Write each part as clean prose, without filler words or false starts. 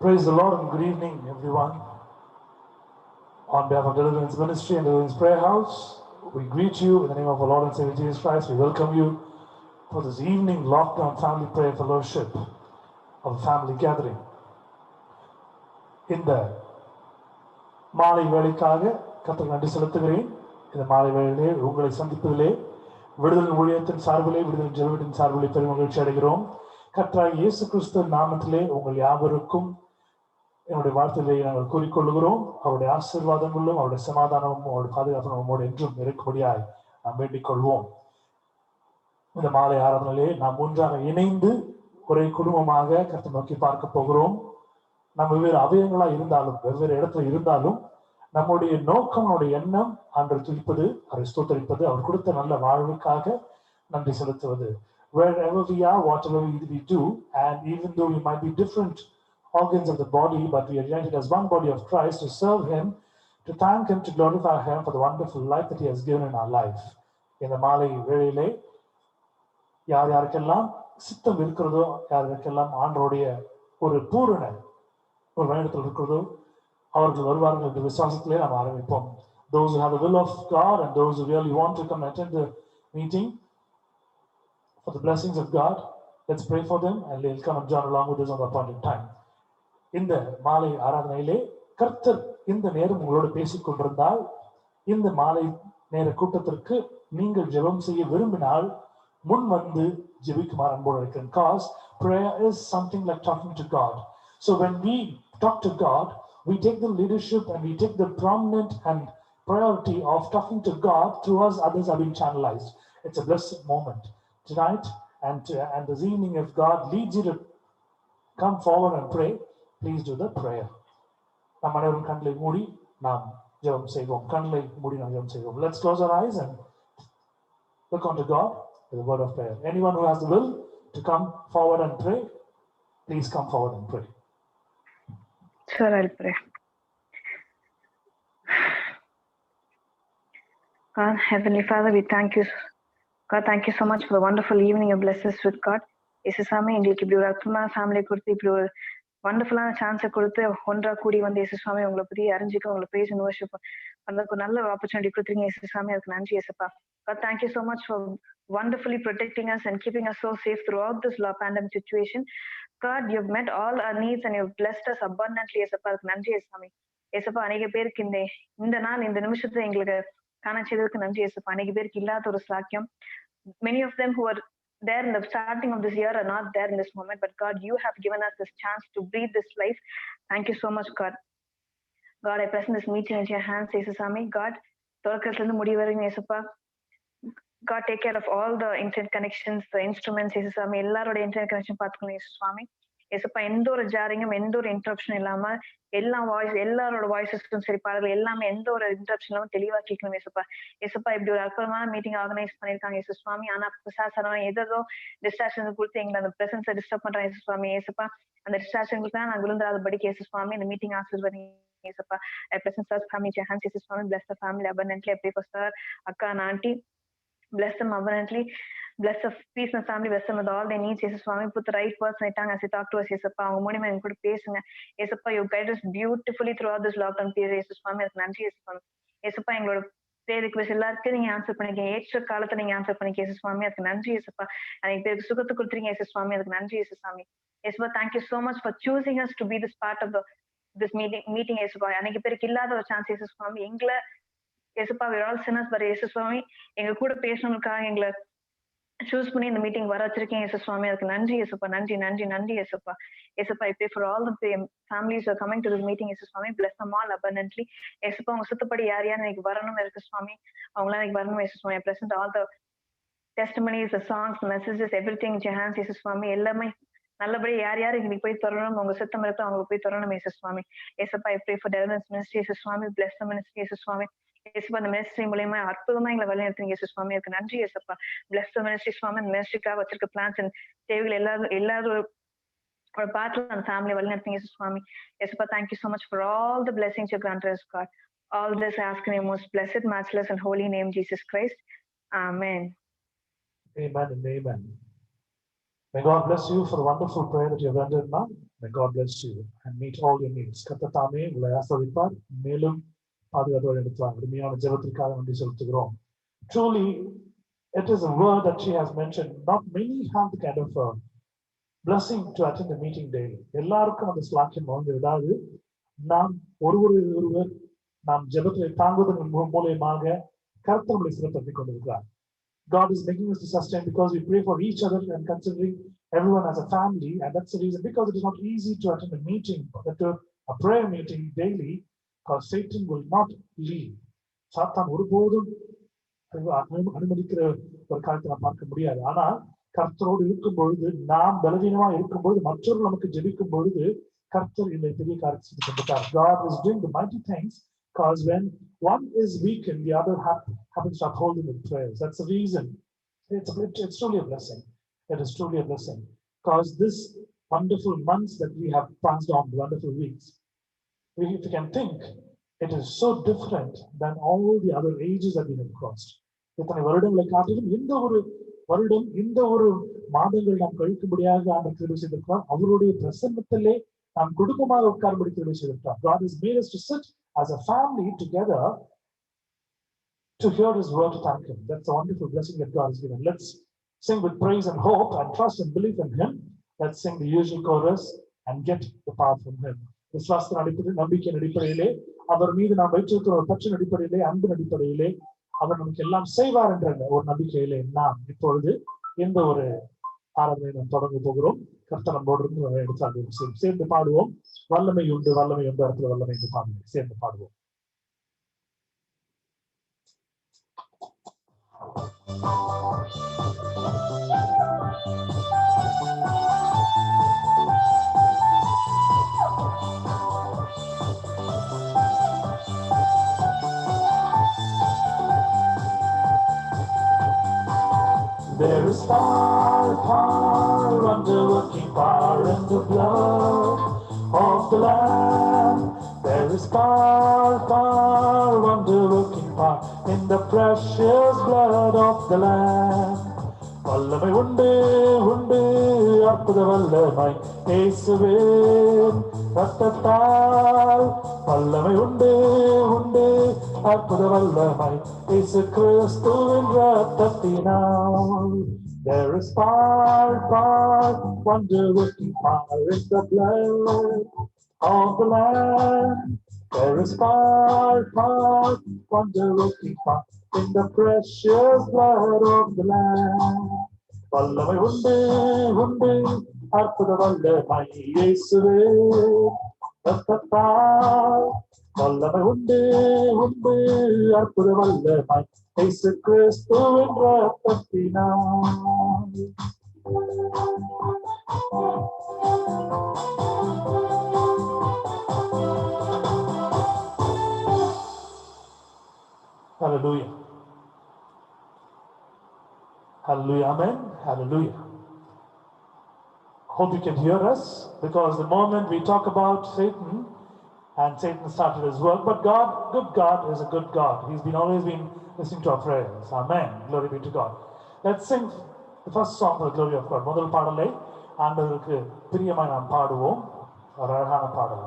Praise the Lord and good evening, everyone. On behalf of Deliverance Ministry and Deliverance Prayer House, we greet you in the name of our Lord and Savior Jesus Christ. We welcome you for this evening lockdown family prayer fellowship of the family gathering. இந்த மாலை வேளைக்காக கர்த்தருக்கு நன்றி செலுத்துகிறேன். இந்த மாலை வேளையிலே உங்களை சந்திப்பதிலே விடுதலை ஊழியத்தின் சார்பிலே விடுதலை ஜெபத்தின் சார்பிலே பெரும் மகிழ்ச்சி அடைகிறோம். கர்த்தராகிய இயேசு கிறிஸ்து நாமத்திலே உங்கள் யாவருக்கும் என்னுடைய வார்த்தையிலே நாங்கள் கூறிக்கொள்கிறோம். அவருடைய ஆசீர்வாதங்களும் அவருடைய சமாதானமும் அவருடைய பாதுகாப்பும் நம்மோடு என்றும் இருக்கும்படியாய் நாம் வேண்டிக் கொள்வோம். இந்த மாலை ஆராதனையிலே நாம் ஒன்றாக இணைந்து ஒரே குடும்பமாக கர்த்தரை நோக்கி பார்க்க போகிறோம். நம்ம வெவ்வேறு அவயங்களா இருந்தாலும் வெவ்வேறு இடத்துல இருந்தாலும் நம்முடைய நோக்கம் நம்முடைய எண்ணம் அன்று துதிப்பது, அவரை ஸ்தோத்தரிப்பது, அவர் கொடுத்த நல்ல வாழ்வுக்காக நன்றி செலுத்துவது. Wherever we are, whatever we do, and even though we might be different organs of the body, but we are united as one body of Christ to serve Him, to thank Him, to glorify Him for the wonderful life that He has given in our life. இந்த மாலை வேளையிலே யார் யாருக்கெல்லாம் சித்தம் இருக்கிறதோ, யாருக்கெல்லாம் ஆண்டவருடைய ஒரு பூரண ஒரு வழிநடத்தல் இருக்கிறதோ அவர்கள் வருவார்கள் என்ற விசுவாசத்திலே நாம் ஆரம்பிப்போம். Those who have the will of God and those who really want to come attend the meeting for the blessings of God, let's pray for them and they'll come and join along with us on the appointed time. இந்த மாலை ஆராதனையிலே கர்த்தர் இந்த நேரம் உங்களோடு பேசிக் கொண்டிருந்தால், இந்த மாலை நேர கூட்டத்திற்கு நீங்கள் ஜெபம் செய்ய விரும்பினால் முன் வந்து ஜெபிக்குமாறு அன்போடு இருக்கிறேன். Because prayer is something like talking to God. So when we talk to God, we take the leadership and we take the prominent and priority of talking to God. Through us, others are being channelized. It's a blessed moment tonight and this evening. If God leads you to come forward and pray, please do the prayer. நாம் அனைவரும் கண்களை மூடி நாம் ஜெபம் செய்வோம். கண்களை மூடி நாம் ஜெபம் செய்வோம். Let's close our eyes and look unto God with a word of prayer. Anyone who has the will to come forward and pray, please come forward and pray. Sure, I'll pray. God, Heavenly Father, we thank you. God, thank you so much for the wonderful evening you blessed us with, God. இயேசுசாமி, எங்களுக்கு இப்படி ஒரு அற்புதமான family கொடுத்து இப்படி ஒரு வண்டர்ஃபுல்லான சான்ஸை கொடுத்து ஒன்றா கூடி வந்து இயேசுசாமி உங்களை பற்றி அறிஞ்சிக்க, உங்களை பேச வர்ஷிப் பண்றதுக்கு ஒரு நல்ல ஆப்பர்ச்சுனிட்டி கொடுத்துருங்க இயேசுசாமி. அதுக்கு நன்றி இயேசுப்பா. God, thank you so much for wonderfully protecting us and keeping us so safe throughout this pandemic situation. God, you've met all our needs and you've blessed us abundantly இயேசுப்பா. அதுக்கு நன்றி இயேசுசாமி. இயேசுப்பா, அநேக பேருக்கு இந்த நாள் இந்த நிமிஷத்தை எங்களுக்கு காண செய்ததுக்கு நன்றி இயேசுப்பா. அநேக பேருக்கு இல்லாத ஒரு சாக்கியம். Many of them who are there in the starting of this year are not there in this moment, but God, you have given us this chance to breathe this life. Thank you so much, God. God, I present this meeting into your hands, இயேசுசாமி. God, தொடக்கத்துல இருந்து முடிவு வரைக்கும் இயேசுப்பா, God, take care of all the internet connections, the instruments, இயேசுசாமி. எல்லாரோட internet connection பார்த்துக்கணும் இயேசுசாமி. இயேசுப்பா, எந்த ஒரு ஜாரிங்கும் எந்த ஒரு இன்டரப்ஷன் இல்லாம எல்லா எல்லாரோட வாய்ஸஸும் சரி, பாடல்கள் எல்லாமே எந்த ஒரு இன்டரப்ஷன் இல்லாம தெளிவா கேட்கணும் இயேசுப்பா. இயேசுப்பா, இப்படி ஒரு அற்புதமான மீட்டிங் ஆர்கனைஸ் பண்ணிருக்காங்க இயேசுசாமி. ஆனா பிரசாசனம் ஏதோ டிஸ்ட்ராக்ஷன் கொடுத்து எங்களை அந்த பிரசன்ஸை டிஸ்டர்ப் பண்றாங்க இயேசுசாமி. இயேசுப்பா, அந்த டிஸ்ட்ராக்ஷனுக்கு தான் நாங்கள் விழுந்தாதபடிக்கு இயேசுசாமி இந்த மீட்டிங் ஆசீர்வதிங்க இயேசுப்பா. I present Sir's family in your hands, Jesus Swami. Bless the family abundantly. I pray for Sir, Akka and Auntie. Bless them abundantly. Bless the peace and family. Bless them with all their needs. Jesus Swami, put the right words in tongue as you talk to us. Yesappa, அவங்க மூலியமா எங்க கூட பேசுங்க. Yesappa, you guide us beautifully throughout this lockdown period. Jesus Swami, அதுக்கு நன்றி Yesappa. Yesappa, எங்களோட prayer request எல்லாருக்கும் நீங்க ஆன்சர் பண்ணிக்க. ஏற்ற காலத்தை நீங்க ஆன்சர் பண்ணிக்க Jesus Swami, அதுக்கு நன்றி Yesappa. அன்னைக்கு பேருக்கு சுகத்தை கொடுத்துறீங்க Jesus Swami, அதுக்கு நன்றி Jesus Swami. Yesappa, thank you so much for choosing us to be this part of this meeting Yesappa. அன்னைக்கு பேருக்கு இல்லாத ஒரு சான்ஸ் Jesus Swami, எங்களை Yesappa, we're all sinners, but Jesus Swami, எங்க கூட பேசணும்னுக்காக எங்களை choose பண்ணி இந்த மீட்டிங் வர வச்சிருக்கேன் இயேசு சுவாமி, அதுக்கு நன்றி இயேசுப்பா, நன்றி நன்றி நன்றி இயேசுப்பா. இயேசுப்பா, I pray for all the families who are coming to this meeting இயேசு சுவாமி, bless them all abundantly. இயேசுப்பா, உங்க சுத்தப்படி யார் யார் எனக்கு வரணும் இருக்கு சுவாமி, அவங்களாம் எனக்கு வரணும் இயேசு சுவாமி. I present all the testimonies, the songs, the messages, everything in your hands இயேசு சுவாமி. எல்லாமே நல்லபடி யார் யார் இன்னைக்கு போய் தரணும், உங்க சுத்தம் இருக்கு அவங்களுக்கு போய் தரணும் இயேசு சுவாமி. இயேசுப்பா, I pray for deliverance ministry இயேசு சுவாமி, bless the ministry இயேசு சுவாமி. இயேசுப்பா, அந்த மினிஸ்ட்ரி மூலமா அற்புதமா எங்களை வழிநடத்துங்க இயேசு சுவாமி, அதுக்கு நன்றி இயேசுப்பா. bless the ministry சுவாமி. அந்த மினிஸ்ட்ரிக்காக வச்சிருக்க பிளான்ஸ் அண்ட் தேவைகள் எல்லாரும் ஒரு பாத்துல அந்த ஃபேமிலி வழிநடத்துங்க இயேசு சுவாமி. இயேசுப்பா, thank you so much for all the blessings you granted us, God. All this I ask in your most blessed, matchless and holy name, Jesus Christ. Amen. Amen and amen. May God bless you for the wonderful prayer that you have rendered now. May God bless you and meet all your needs. கர்த்தர் உங்களை ஆசீர்வதிப்பார். மேலும் பாதுகாப்போடு எடுத்தார். அருமையான ஜெபத்திற்காக நன்றி செலுத்துகிறோம். Truly, it is a word that she has mentioned. Not many have the kind of blessing to attend the meeting daily. எல்லாருக்கும் அந்த ஸ்லாக்கியம் வந்து விடாது. நாம் ஒருவர் நாம் ஜெபத்தை தாங்குவதன் மூலமாக கர்த்தர் நம்மை சிறப்படுத்திக் கொண்டிருக்கிறார். God is making us to sustain because we pray for each other and considering everyone as a family, and that's the reason, because it is not easy to attend a meeting, a prayer meeting daily, because Satan will not leave. சாத்தான் ஒருபோதும் அனுமதிக்கிற ஒரு காலத்தை நாம் பார்க்க முடியாது. ஆனால் கர்த்தரோடு இருக்கும் பொழுது, நாம் பலவீனமா இருக்கும் பொழுது, மற்றவர்கள் நமக்கு ஜெபிக்கும் பொழுது கர்த்தர் இந்த பெரிய காரியத்தை செய்து கொண்டிருக்கிறார். God is doing the mighty things, because when one is weakened, the other happens to uphold him with prayers. That's the reason. It's truly a blessing. It is truly a blessing, because this wonderful months that we have passed on, wonderful weeks, if you can think, it is so different than all the other ages that we have crossed. இத்தனை வருடங்களை காட்டிலும் இந்த ஒரு வருடம், இந்த ஒரு மாதங்கள் நாம் கழிக்கும்படியாக நாம் கிருபை செய்திருக்கிறோம். அவருடைய பிரசன்னத்திலே நாம் குடும்பமாக உட்கார்படி கிருபை செய்திருக்கிறோம். God has made us to sit as a family together to hear his word, to thank him. That's a wonderful blessing that God has given. Let's sing with praise and hope and trust and belief in him. Let's sing the usual chorus and get the power from him. விசுவாசத்தின் அடிப்படையில், நம்பிக்கையின் அடிப்படையிலே, அவர் மீது நாம் வைத்திருக்கிற ஒரு பற்றின் அடிப்படையிலே, அன்பின் அடிப்படையிலே அவர் நமக்கு எல்லாம் செய்வார் என்ற ஒரு நம்பிக்கையிலே நாம் இப்பொழுது இந்த ஒரு ஆராதனை நாம் தொடங்க போகிறோம். கர்த்தர் நம்மோடு எடுத்து சேர்ந்து பாடுவோம். வல்லமை உண்டு, வல்லமை உண்டு, இடத்துல வல்லமை என்று பாடுவோம். சேர்ந்து பாடுவோம். There is power, wonder-working power in the blood of the Lamb. There is power, wonder-working power in the precious blood of the Lamb. வல்லமை உண்டு உண்டு, அற்புத வல்லமை இயேசுவே ரத்தத்தால். வல்லமை உண்டு உண்டு, அற்புத வல்லமை இயேசு கிறிஸ்துவின் ரத்தத்தினால். There is power, wonder-working power in the blood of the Lamb. There is power, wonder-working power in the precious blood of the Lamb. வல்லமை உண்டு உண்டு, அற்புத வல்லமை இயேசுவே ரத்தத்தால். வல்லமை உண்டு உண்டு, அற்புத வல்லமை இயேசு கிறிஸ்துவின் ரத்தத்தினால். Hallelujah. Hallelujah. Amen. Hallelujah. Hope you can hear us, because the moment we talk about Satan, and Satan started his work. But God, good God, is a good God. He's been always been listening to our prayers. Amen. Glory be to God. Let's sing the first song for the glory of God. முதல் பாடலை ஆண்டவருக்கு பிரியமாய் நாம் பாடுவோம். ஒரு அழகான பாடல்.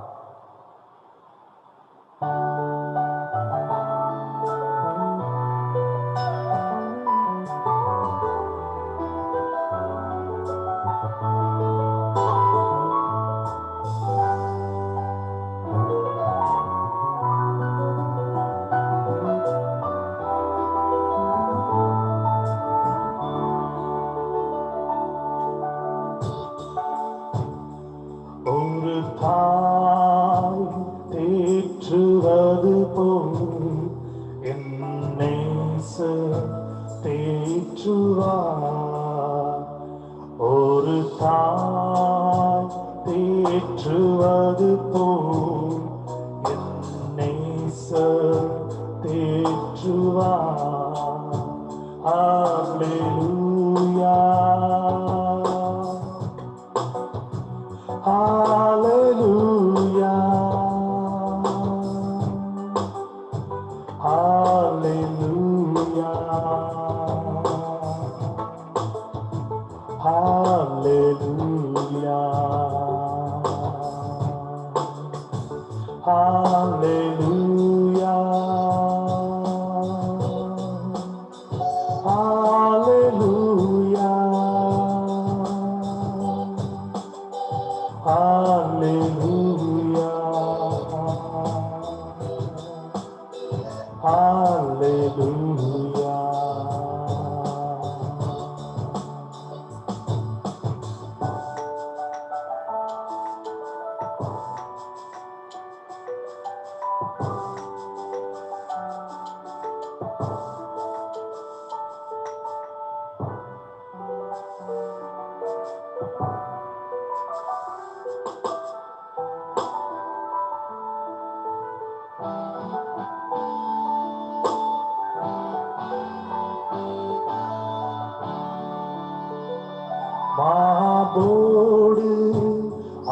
மாபோடு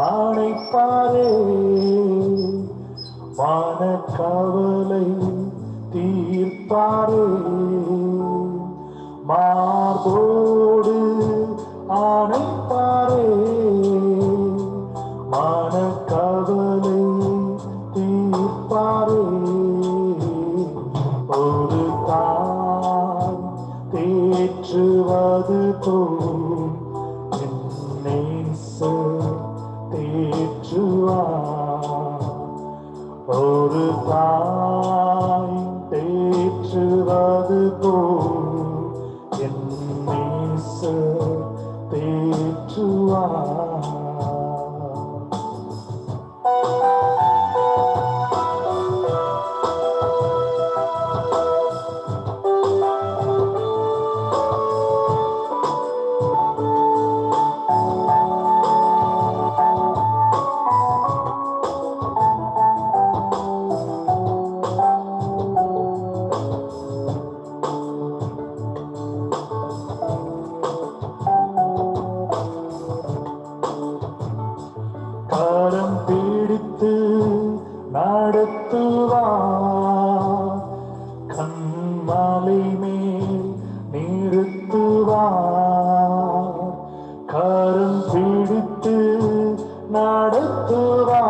ஆணைப்பாரே மனக்கவலை தீர்ப்பாரே மாபோடு ஆணைப்பாரே மனக்கவலை தீர்ப்பாரே ஒரு தாய் தேற்றுவது போல் ஒரு தாய் தேற்றுவது போல் என் நேசர் தேற்றுவார். கரம் பிடித்து நடத்துவார், கண்மலை மேல் நிறுத்துவார். கரம் பிடித்து நடத்துவார்,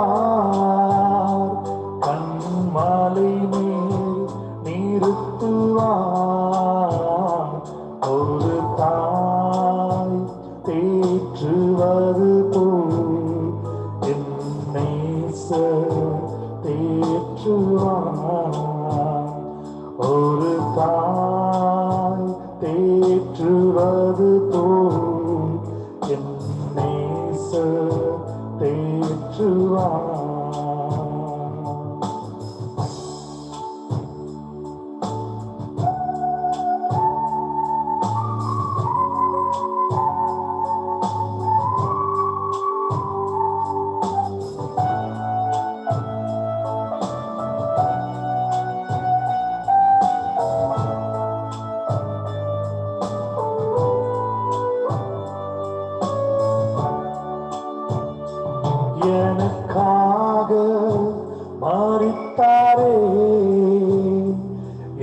கண்மலை மேல் நிறுத்துவார். ஒரு தாய் தேற்றுவது போல் தேற்றுவார். ஒரு தாய் தேற்றுவது போல் என் நேசர் தேற்றுவார். எனக்காக மரித்தாரே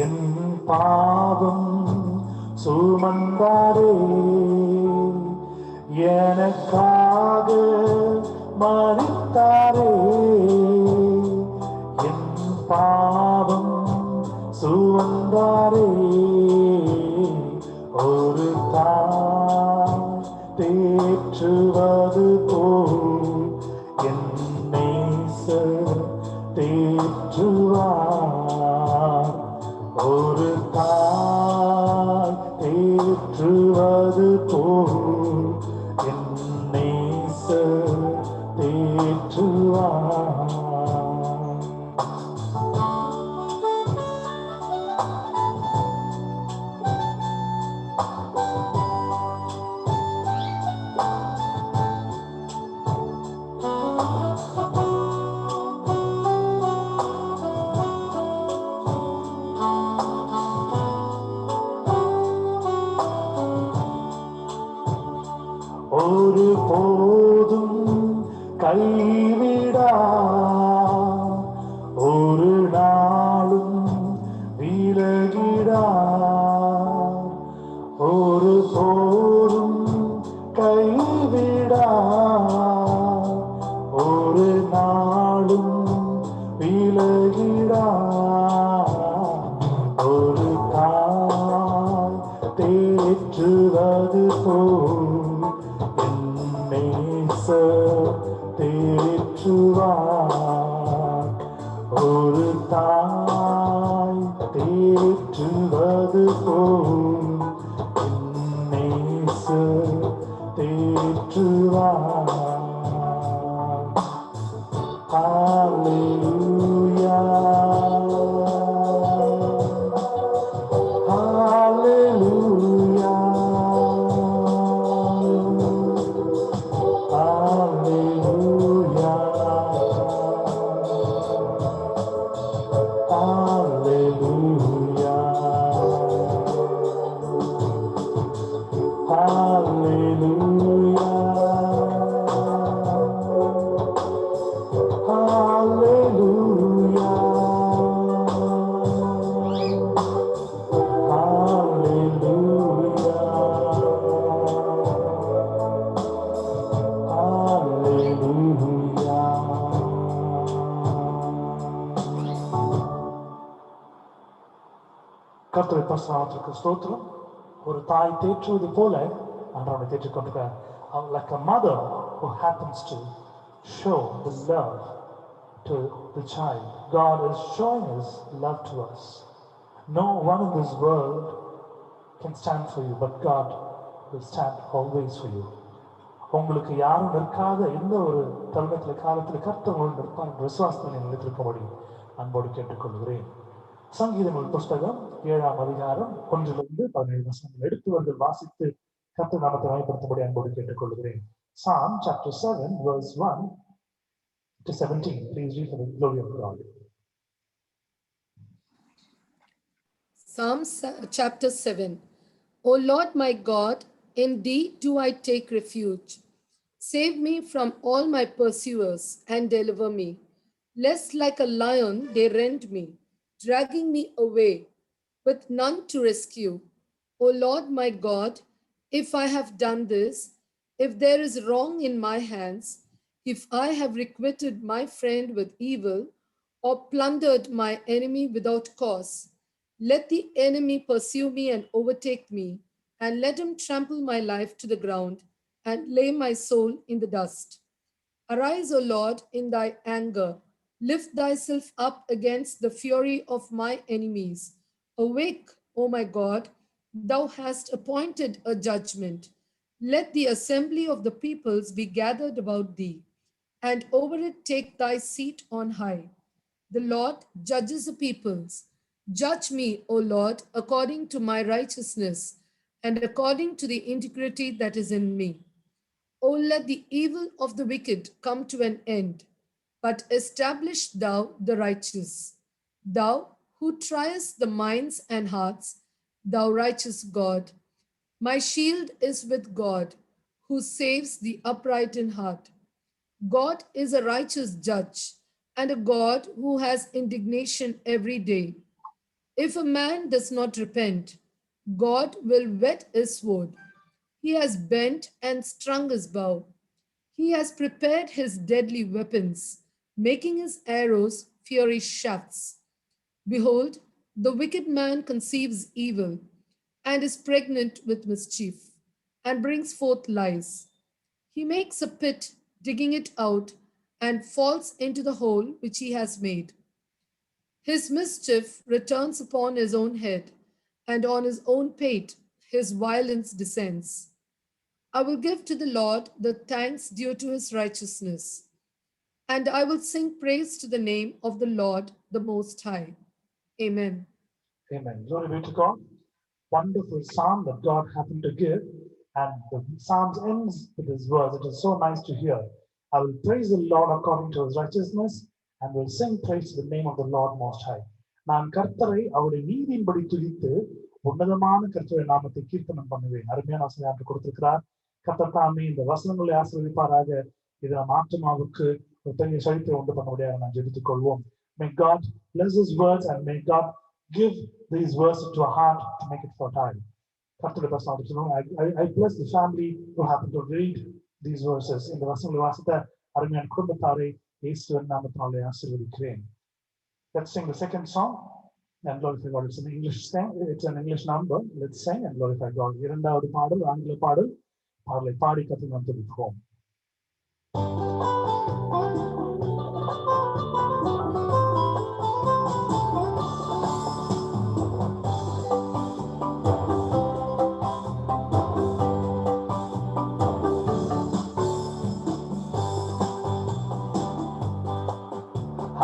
என் பாவம் சுமந்தாரே எனக்காக மரித்தாரே என் பாவம் சுமந்தாரே ஒரு தாய் தேற்றுவது போல் என் நேசர் தேற்றுவார் ஒரு தாய் தேற்றுவது போல் என் நேசர் தேற்றுவார். ஒரு போதும் கைவிடா ஒரு நாளும் விலகிடா ஒரு போதும் கைவிடா ஒரு நாளும் விலகிடா ஒரு தாய் தேற்றுவது போல் தேற்றுவார் ஒரு தாய் தேற்றுவது போல் நேசர் தேற்றுவார். ஹல்லேலூயா ஹல்லேலூயா கர்த்தரை பரிசுத்தத்திற்கு ஸ்தோத்திரம். ஒரு தாய் தேற்றுவது போல ஆண்டவரை தேற்றிக்கொண்டிருக்கிறார். Like a mother who happens to show the love to the child. God is showing His love to us. No one in this world can stand for you, but God will stand always for you. உங்களுக்கு யாரும் நிற்காத எந்த ஒரு தருணத்தில் காலத்தில் கர்த்தர் உங்களுக்கு நிற்பார் என்ற விசுவாசத்தில் நிலைத்திருக்கும்படி அன்போடு கேட்டுக்கொள்கிறேன். சங்கீதங்கள் புஸ்தகம் 7ஆம் அதிகாரம் 1-17 வசனங்கள் எடுத்து வந்து வாசித்து கர்த்தர் நாமத்தை மகிமைப்படுத்தும்படி அன்போடு கேட்டுக்கொள்கிறேன். Psalm chapter 7 verse 1-17. Please read for the glory of God. Psalm chapter 7. O Lord my God, in thee do I take refuge. Save me from all my pursuers and deliver me, lest like a lion they rend me, dragging me away, with none to rescue. O Lord my God, if I have done this, if there is wrong in my hands, if I have requited my friend with evil, or plundered my enemy without cause, let the enemy pursue me and overtake me, and let him trample my life to the ground and lay my soul in the dust. Arise, O Lord, in thy anger. Lift thyself up against the fury of my enemies. Awake, O my God, thou hast appointed a judgment. Let the assembly of the peoples be gathered about thee, and over it take thy seat on high. The Lord judges the peoples. Judge me, O Lord, according to my righteousness, and according to the integrity that is in me. O let the evil of the wicked come to an end, but establish thou the righteous. Thou who triest the minds and hearts, thou righteous God. My shield is with God, who saves the upright in heart. God is a righteous judge. and a God who has indignation every day. If a man does not repent, God will whet his sword. He has bent and strung his bow. He has prepared his deadly weapons, making his arrows fiery shafts. Behold, the wicked man conceives evil and is pregnant with mischief and brings forth lies. He makes a pit, digging it out, and falls into the hole which he has made. His mischief returns upon his own head, and on his own pate his violence descends. I will give to the Lord the thanks due to his righteousness, and I will sing praise to the name of the Lord the Most High. Amen. Amen. Glory be to God. Wonderful psalm that God happened to give. And the psalm ends with this verse. It is so nice to hear. I will praise the Lord according to his righteousness and will sing praise to the name of the Lord Most High. நான் கர்த்தரை அவருடைய நீதியின்படி துதித்து உன்னதமான கர்த்தருடைய நாமத்தை கீர்த்தனம் பண்ணுவேன். அருமையான வசனம் கொடுத்திருக்கிறார். கர்த்தர் தாமே இந்த வசனங்களை ஆசீர்வதிப்பாராக. இது நம் ஆத்துமாவுக்கு ஒரு பெரிய செழிப்பை உண்டு பண்ணும்படியாக நாம் ஜெபித்துக் கொள்வோம். May God bless his words and may God give these verses to our heart to make it fertile. I bless the family who happen to read these verses. In the வசனங்களை வாசித்த அருமையான குடும்பத்தாரை இயேசுவின் நாமத்தினாலே ஆசீர்வதிக்கிறேன். Let's sing the second song and glorify God. It's an English song. It's an English number. Let's sing and glorify God. இரண்டாவது பாடல் ஆங்கில பாடல். பாடலை பாடி கர்த்தரை நாம் துதிப்போம்.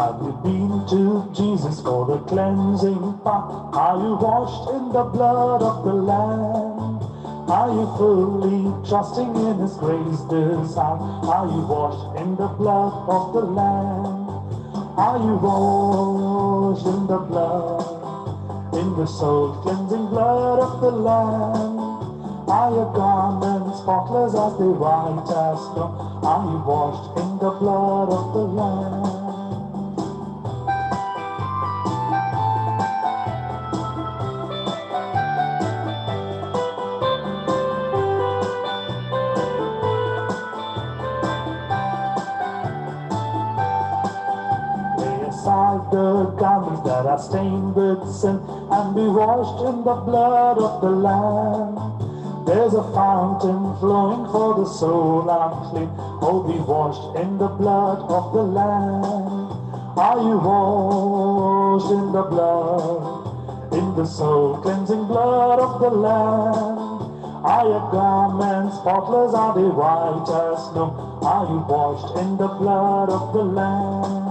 Have you been to Jesus for the cleansing bath? Are you washed in the blood of the Lamb? Are you fully trusting in his grace this hour? Are you washed in the blood of the Lamb? Are you washed in the blood, in the soul cleansing blood of the Lamb? Are your garments spotless as they white as snow? Are you washed in the blood of the Lamb? The garments that are stained with sin and be washed in the blood of the Lamb. There's a fountain flowing for the soul unclean. Oh, be washed in the blood of the Lamb. Are you washed in the blood, in the soul cleansing blood of the Lamb? Are your garments spotless? Are they white as snow? Are you washed in the blood of the Lamb?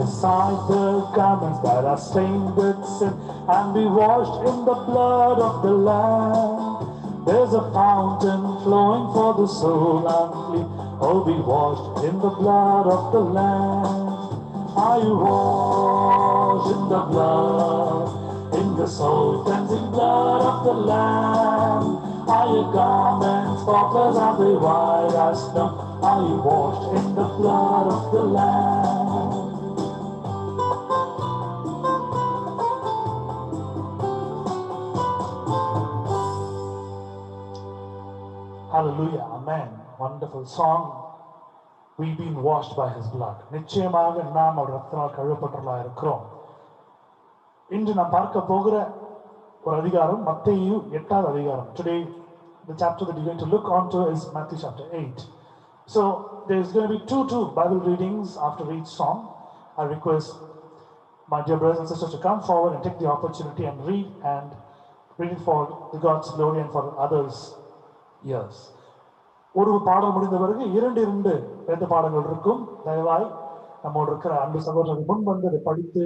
Aside the garments that are stained with sin and be washed in the blood of the Lamb. There's a fountain flowing for the soul unclean. Oh, be washed in the blood of the Lamb. Are you washed in the blood, in the soul cleansing blood of the Lamb? Are your garments spotless? Are they white as snow? Are you washed in the blood of the Lamb? Hallelujah, amen. Wonderful song. We've been washed by his blood. நிச்சயமாக நாம் அவர் ரத்தத்தால் கழுவப்பட்டவர்களாக இருக்கிறோம். இன்று நாம் பார்க்க போகிற ஒரு அதிகாரம் மத்தேயு 8வது அதிகாரம். Today the chapter that you're going to look on to is Matthew chapter 8. So there's going to be two Bible readings after each song. I request my dear brothers and sisters to come forward and take the opportunity and read it for the God's glory and for others' ears. ஒரு பாடல் முடிந்த பிறகு இரண்டு வேத பாடங்கள் இருக்கும். தயவாய் நம்மோடு இருக்கிற அன்பு சகோதரர்கள் முன் வந்து அதை படித்து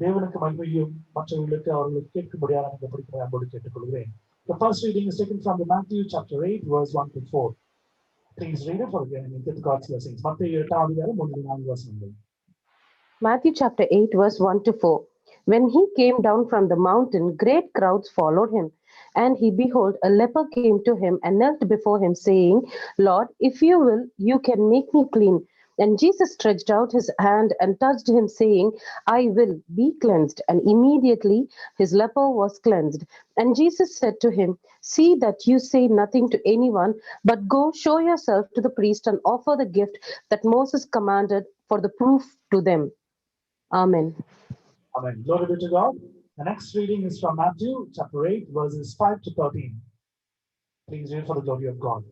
தேவனுக்கு மகிமையும் மற்றவர்களுக்கு அவர்களுக்கு கேட்கும்படியாக நீங்கள் படிக்கிற அன்போடு கேட்டுக்கொள்கிறேன். The first reading is taken from the Matthew chapter 8, verse 1 to 4. Please read it for the God's blessings. Matthew chapter 8, verse 1 to 4. When he came down from the mountain, great crowds followed him. And he, behold, a leper came to him and knelt before him, saying, Lord, if you will, you can make me clean. And Jesus stretched out his hand and touched him, saying, I will, be cleansed. And immediately his leper was cleansed. And Jesus said to him, See that you say nothing to anyone, but go show yourself to the priest and offer the gift that Moses commanded for the proof to them. Amen. Amen. Glory be to God. The next reading is from Matthew chapter 8, verses 5 to 13. Please read for the glory of God.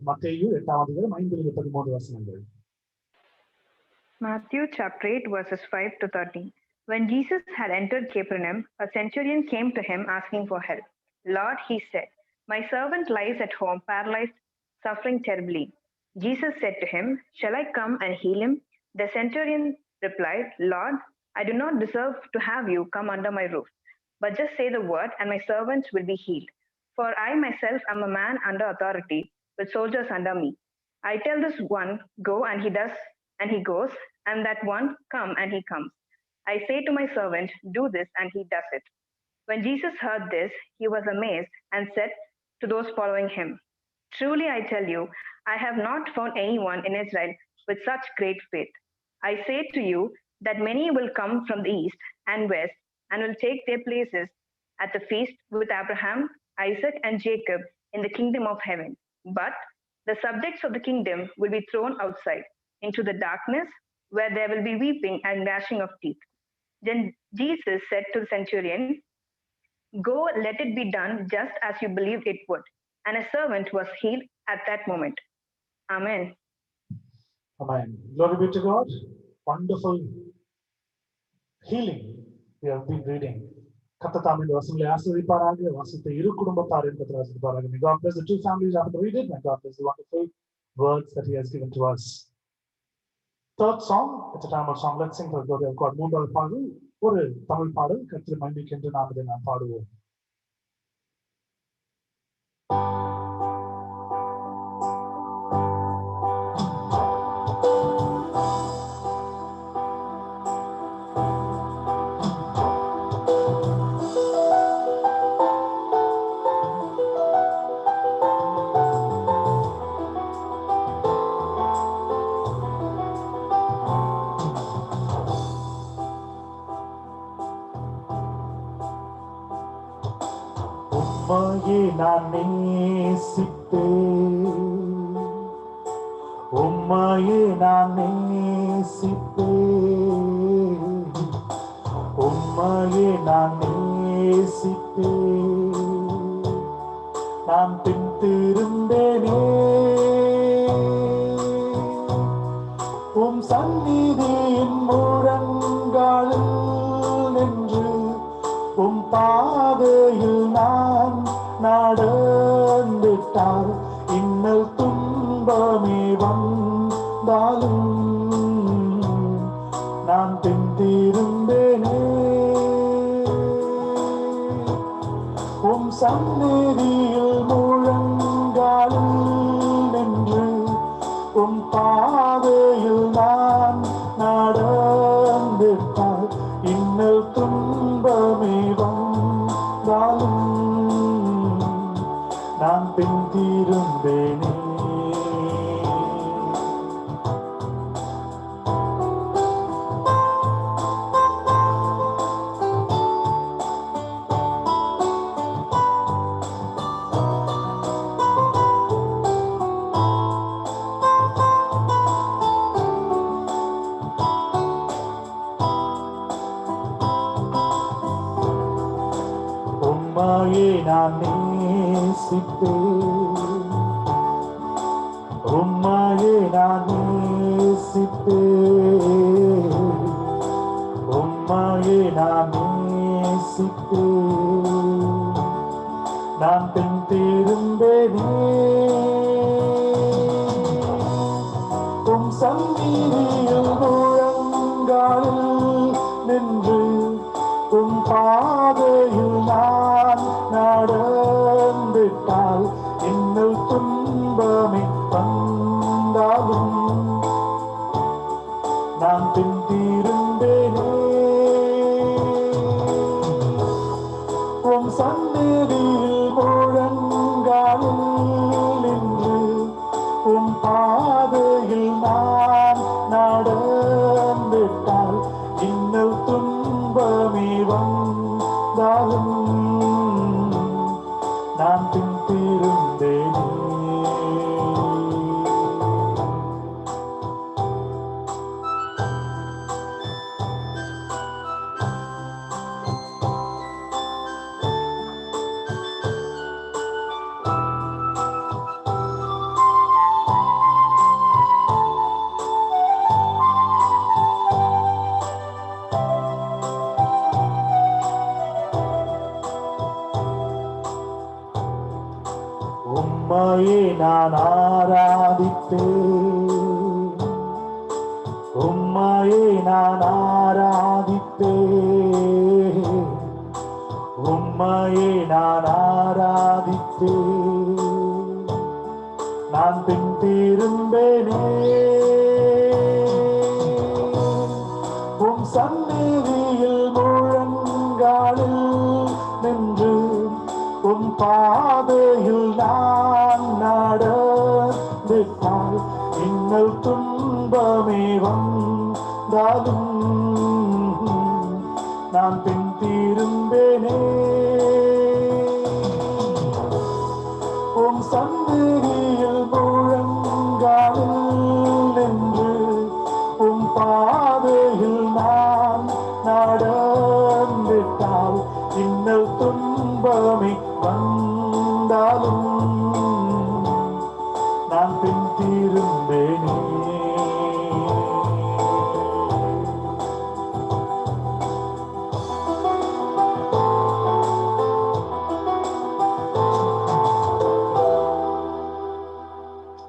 Matthew chapter 8, verses 5 to 13. When Jesus had entered Capernaum, a centurion came to him asking for help. Lord, he said, my servant lies at home, paralyzed, suffering terribly. Jesus said to him, Shall I come and heal him? The centurion replied, Lord, I do not deserve to have you come under my roof, but just say the word, and my servant will be healed. For I myself am a man under authority, with soldiers under me. I tell this one, Go, and he does, and he goes, and that one, Come, and he comes. I say to my servant, Do this, and he does it. When Jesus heard this, he was amazed and said to those following him, Truly I tell you, I have not found anyone in Israel with such great faith. I say to you that many will come from the east and west and will take their places at the feast with Abraham, Isaac, and Jacob in the kingdom of heaven. But the subjects of the kingdom will be thrown outside into the darkness, where there will be weeping and gnashing of teeth. Then Jesus said to the centurion, Go, let it be done just as you believed it would. And a servant was healed at that moment. Amen. Amen. Glory be to God. Wonderful healing we have been reading. May God bless the two families after reading. May God bless the wonderful words that he has given to us. Third song, it's a time of song. Let's sing for the glory of God. மூன்றாவது பாடல் ஒரு தமிழ் பாடல், கர்த்தர் மகிமைக்கென்று நாம் இதை நாம் பாடுவோம். உம்மையே நான் நேசிப்பேன், உம்மையே நான் நேசிப்பேன், உம்மையே நான் நேசிப்பேன், நான் பின் திரும்பேனே உம் சந்நிதியின் முழங்காலில் நின்று உம் பாதையில் நான் நடந்துட்டால் இன்னல் துன்பமே வந்தாலும் நான் பின் திரும்பேனே உம் சந்நிதியில் முழங்காலில் நின்று உம் பாதையில் நான் நடந்துட்டால் இன்னல் துன்பமே வந்தாலும் நான் பின் திரும்பேனே. உம்மையே நான் நேசிப்பேன், உம்மையே நான் நேசிப்பேன், உம்மையே நான் நேசிப்பேன், நான் பின் திரும்பேனே உம் சந்நிதியில் முழங்காலில் நின்று உம் பாதையில் நான் நடந்துட்டால் பின் தீருந்தேனே உம் சந்நிதியில் முழங்காலில் நின்று உம் பாதையில் நான் நடந்திட்டால் இன்னல் துன்பமே வந்தாலும் நான் பின் தீருந்தேனே உம்மையே நான் ஆராதிப்பேன் உம்மையே நான் ஆராதிப்பேன் உம்மையே நான் ஆராதிப்பேன் நான் பின் திரும்பேனே உம் சந்நிதியில் முழங்காலில் நின்று உம் பாதையில் நான் நடந்திட்டால் இன்னல் துன்பமே வந்தாலும் நான் பின் திரும்பேனே உம் சந்நிதியில் முழங்காலில் நின்று உம் பாதையில் நான் நடந்திட்டால் இன்னல் துன்பமே வந்தாலும் நான் பின் திரும்பேனே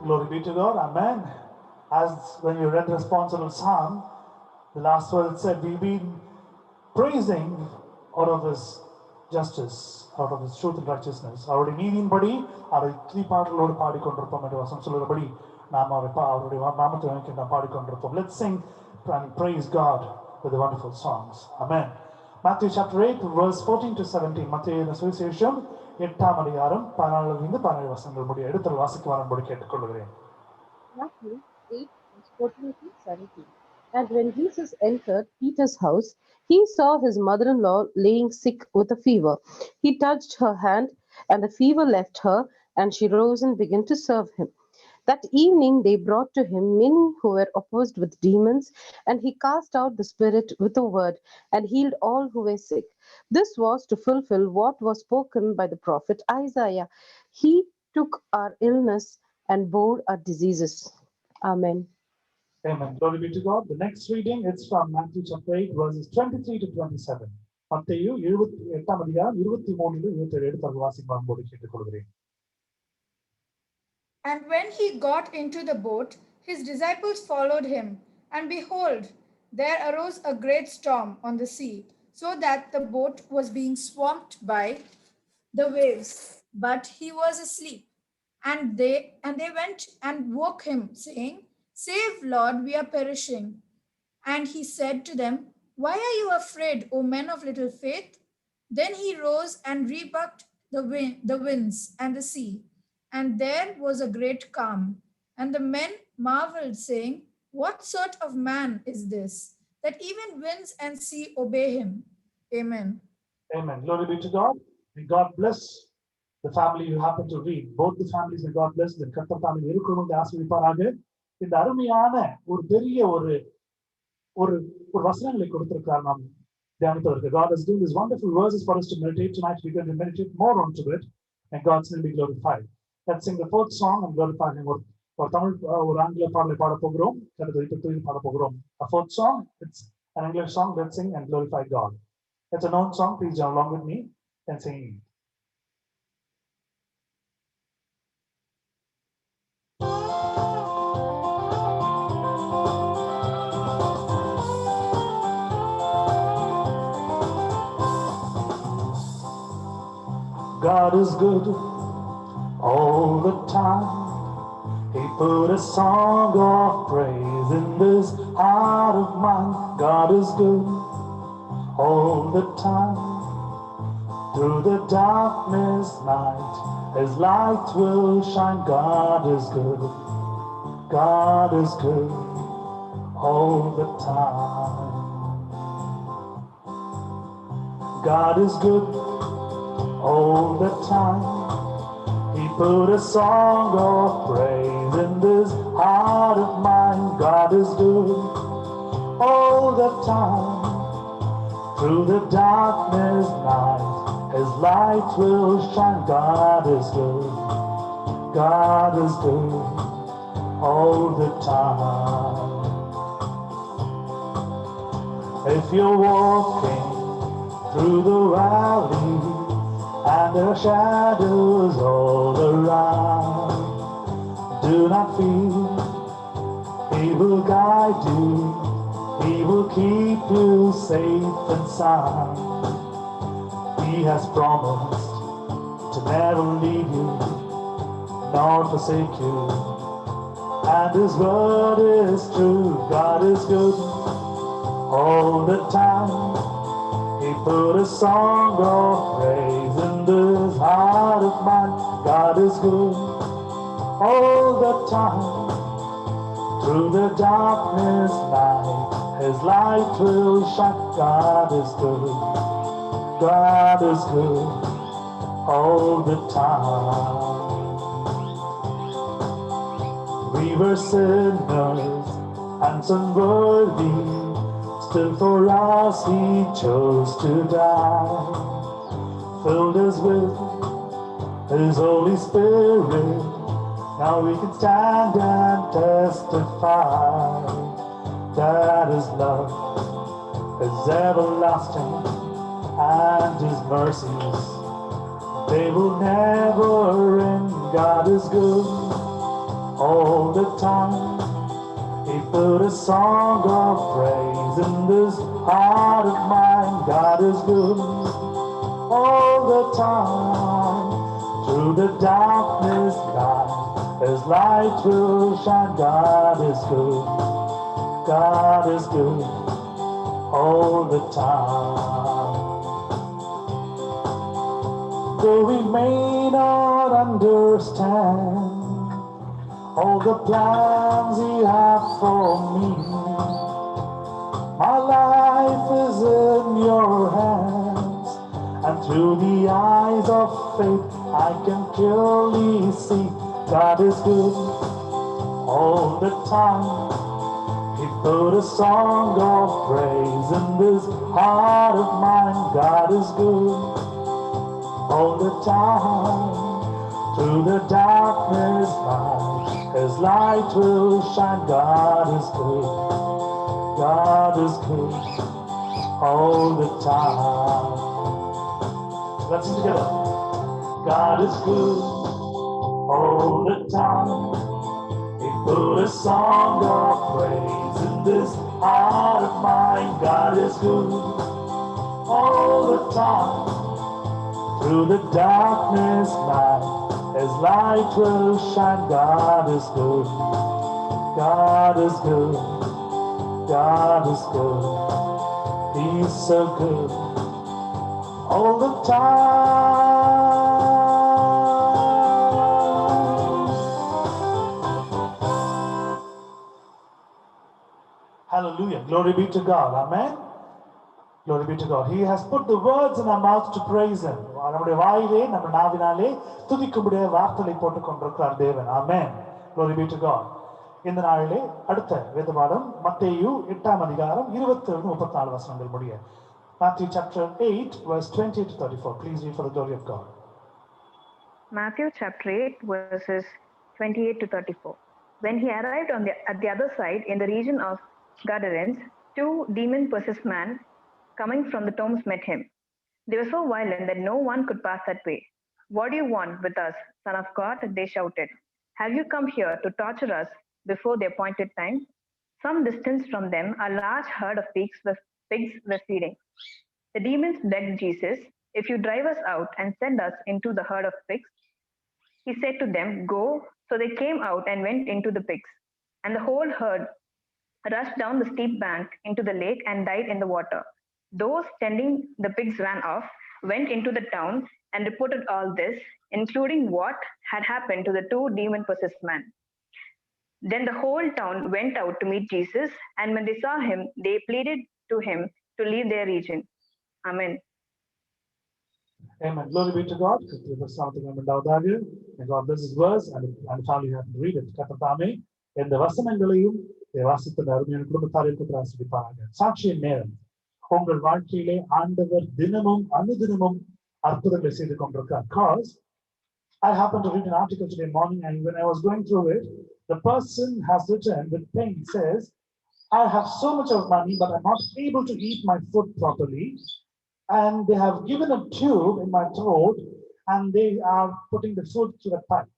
Glory be to God, amen. As when you read the responsible psalm, the last word said, we've been praising out of his justice, out of his truth and righteousness. அவருடைய நீதியின்படி அவரை துதிப்பாடலோடு பாடிக்கொண்டிருப்போம் என்று வசனம் சொல்கிறபடி நாம் அவருடைய நாமத்தை நோக்கி நாம் பாடிக்கொண்டிருப்போம். Let's sing and praise God with the wonderful songs. Amen. Matthew chapter 8 verse 14 to 17. மத்தேயு சுவிசேஷம் 8ஆம் அதிகாரம் 14 வசனங்கள் முடிய எடுத்து வாசிக்க வரும்படி கேட்டுக்கொள்கிறேன். Matthew 8 verse 14 to 17. And when Jesus entered Peter's house, he saw his mother-in-law laying sick with a fever. He touched her hand, and the fever left her, and she rose and began to serve him. That evening they brought to him many who were oppressed with demons, and he cast out the spirit with a word, and healed all who were sick. This was to fulfill what was spoken by the prophet Isaiah. He took our illness and bore our diseases. Amen. Amen. Glory be to God. The next reading is from Matthew chapter 8 verses 23 to 27. மத்தேயு 8ஆம் அதிகாரம் 23 to 27 எடுத்து வாசிக்க வரும்படி கேட்டுக்கொள்கிறேன். And when he got into the boat, his disciples followed him. And behold, there arose a great storm on the sea, so that the boat was being swamped by the waves. But he was asleep. And they went and woke him, saying, Save, Lord, we are perishing. And he said to them, Why are you afraid, O men of little faith? Then he rose and rebuked the winds and the sea. And there was a great calm. And the men marveled, saying, What sort of man is this, that even winds and sea obey him? Amen. Amen. Glory be to God. May God bless the family you happen to read. Both the families, may God bless the கர்த்தர் family இருக்கணும் ஆசீர்வதிப்பாராக. இந்த அருமையான ஒரு பெரிய ஒரு வசனங்களை கொடுத்திருக்கிறார் நாம் தியானிப்பதற்கு. God has given these wonderful verses for us to meditate tonight. We're going to meditate more onto it, and God's name be glorified. Let's sing the fourth song and glorify him. ஒரு தமிழ் ஒரு ஆங்கில பாடலை பாட போகிறோம். பாட போகிறோம். A fourth song, it's an English song. Let's sing and glorify God. It's a known song. Please join along with me and sing. God is good all the time. He put a song of praise in this heart of mine. God is good all the time. Through the darkness night, His light will shine. God is good. God is good all the time. God is good all the time. He put a song of praise in this heart of mine. God is good all the time. Through the darkness night, His light will shine. God is good. God is good all the time. If you're walking through the valley and there are shadows all around, do not fear. He will guide you. He will keep you safe and sound. He has promised to never leave you nor forsake you, and His word is true. God is good all the time. He put a song of praise in this heart of mine. God is good all the time. Through the darkness night, His light will shine. God is good. God is good all the time. We were sinners and unworthy, still for us He chose to die. Filled us with His Holy Spirit, now we can stand and testify that His love is everlasting and His mercies, they will never end. God is good all the time. He put a song of praise in this heart of mine. God is good all the time. Through the darkness night, His light will shine. God is good. God is good all the time. Though we may not understand all the plans He has for me, my life is in your hands, and through the eyes of faith I can clearly see God is good all the time. He put a song of praise in this heart of mine. God is good all the time. Through the darkness night, His light will shine. God is good. God is good all the time. Let's sing together. God is good all the time. He put a song of praise in this heart of mine. God is good all the time. Through the darkness night, His light will shine. God is good. God is good. God is good. He's so good all the time. Hallelujah. Glory be to God. Amen. Glory be to God. He has put the words in our mouth to praise Him. நம்முடைய வாயிலே நம்ம நாவினாலே துதிக்கும்படிய வார்த்தைகளை போட்டுக் கொண்டிருக்கிறார் தேவன். Amen. Glory be to God. இந்த நாளிலே அடுத்த வேதபாடம் மத்தேயு 8ஆம் அதிகாரம் 27-34 வசனங்கள் முடிய. Matthew chapter 8 verse 20 to 34. Please read for the glory of God. Matthew chapter 8 verses 28 to 34. When he arrived at the other side in the region of Gadarenes, 2 demon-possessed men coming from the tombs met him. They were so violent that no one could pass that way. What do you want with us, Son of God? They shouted. Have you come here to torture us before the appointed time? Some distance from them, a large herd of pigs were feeding. The demons begged Jesus, if you drive us out and send us into the herd of pigs, he said to them, "Go." So they came out and went into the pigs. And the whole herd rushed down the steep bank into the lake and died in the water. Those tending the pigs ran off, went into the town, and reported all this, including what had happened to the 2 demon-possessed men. Then the whole town went out to meet Jesus, and when they saw him, they pleaded to him to leave their region. Amen. Amen. Glory be to God. May God bless His verse and family have to read it. கர்த்தர் இந்த வசனங்களையும் வாசித்த அருமையான குடும்பத்தாருக்கு ஆசீர்வதிப்பாராக. சாட்சியின் நேரம். உங்கள் வாழ்க்கையிலே ஆண்டவர் தினமும் அனுதினமும் அற்புதங்களை செய்து கொண்டிருக்கிறார். Because I happened to read an article today morning, and when I was going through it, the person has written with pain, says, I have so much of money, but I'm not able to eat my food properly. And they have given a tube in my throat, and they are putting the food to the pipe.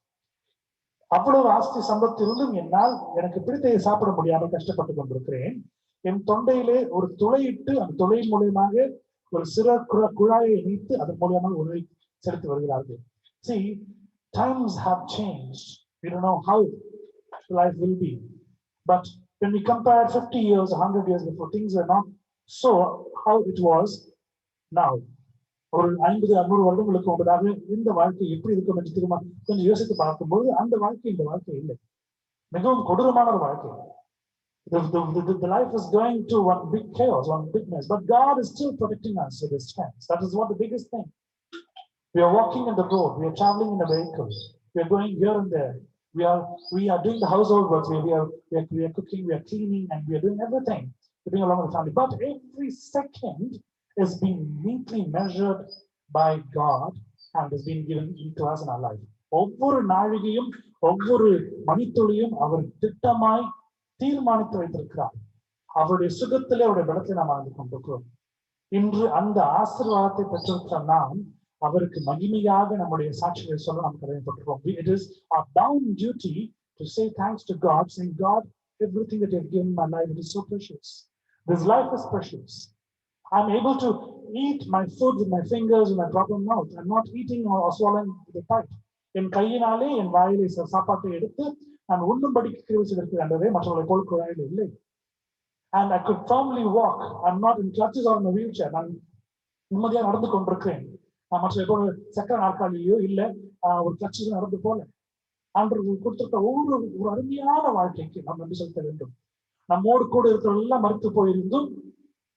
அவ்வளவு ஆஸ்தி சம்பத்திலிருந்தும் என்னால் எனக்கு பிடித்ததை சாப்பிட முடியாமல் கஷ்டப்பட்டு கொண்டிருக்கிறேன். என் தொண்டையிலே ஒரு துளையிட்டு அந்த துளை மூலியமாக ஒரு சிறு குழாயை இணைத்து அதன் மூலியமாக உணவை செலுத்தி வருகிறார்கள். See, times have changed. We don't know how life will be. But when we compare 50 years, 100 years before, things were not so how it was now. ஒரு 50-100 வருடங்களுக்கு முன்பதாக இந்த வாழ்க்கை எப்படி இருக்கும் என்று திரும்ப கொஞ்சம் யோசித்து பார்க்கும்போது அந்த வாழ்க்கை இந்த வாழ்க்கை இல்லை, மிகவும் கொடூரமான ஒரு வாழ்க்கை. The life is going to one big chaos, one big mess, but God is still protecting us with His hands. That is what the biggest thing. We are walking on the road, we are traveling in a vehicle, we are going here and there, we are doing the household works, we are cooking, we are cleaning, and we are doing everything, we're doing along with the family. But every second is being neatly measured by God and is being given to us in our life. ஒவ்வொரு நாழிகையும் ஒவ்வொரு மணித்துளியும் அவர் திட்டமாய் தீர்மானித்து வைத்திருக்கிறார். அவருடைய சுகத்திலே அவருடைய பலத்தை நாம் அறிந்து கொண்டிருக்கிறோம். இன்று அந்த ஆசீர்வாதத்தை பெற்றிருக்கிற நாம் அவருக்கு மகிமையாக நம்முடைய சாட்சிகளை சொல்ல நாம் கடமைப்பட்டிருக்கிறோம். It is our bound duty to say thanks to God, saying, God, everything that you have given my life, it is so precious. This life is precious. I'm able to eat my food with my fingers, with my proper mouth. I'm not eating or swallowing the pipe. என் கையினாலே என் வாயிலே சாப்பாட்டை எடுத்து நான் உண்ணும்படிக்கு கிருபை செய்திருக்கிறேன், மற்றவர்களை போல் குழாயில் இல்லை. And I could firmly walk. I'm not in crutches or in a wheelchair. நான் நிம்மதியாக நடந்து கொண்டிருக்கிறேன். நான் மற்ற எப்போ சக்கர நாற்காலியோ இல்லை ஒரு கிளட்சில் நடந்து போல. அன்று கொடுத்திருக்க ஒரு அருமையான வாழ்க்கைக்கு நாம் நன்றி செலுத்த வேண்டும். நம்மோடு கூட இருக்கிற எல்லாம் மறுத்து போயிருந்தும்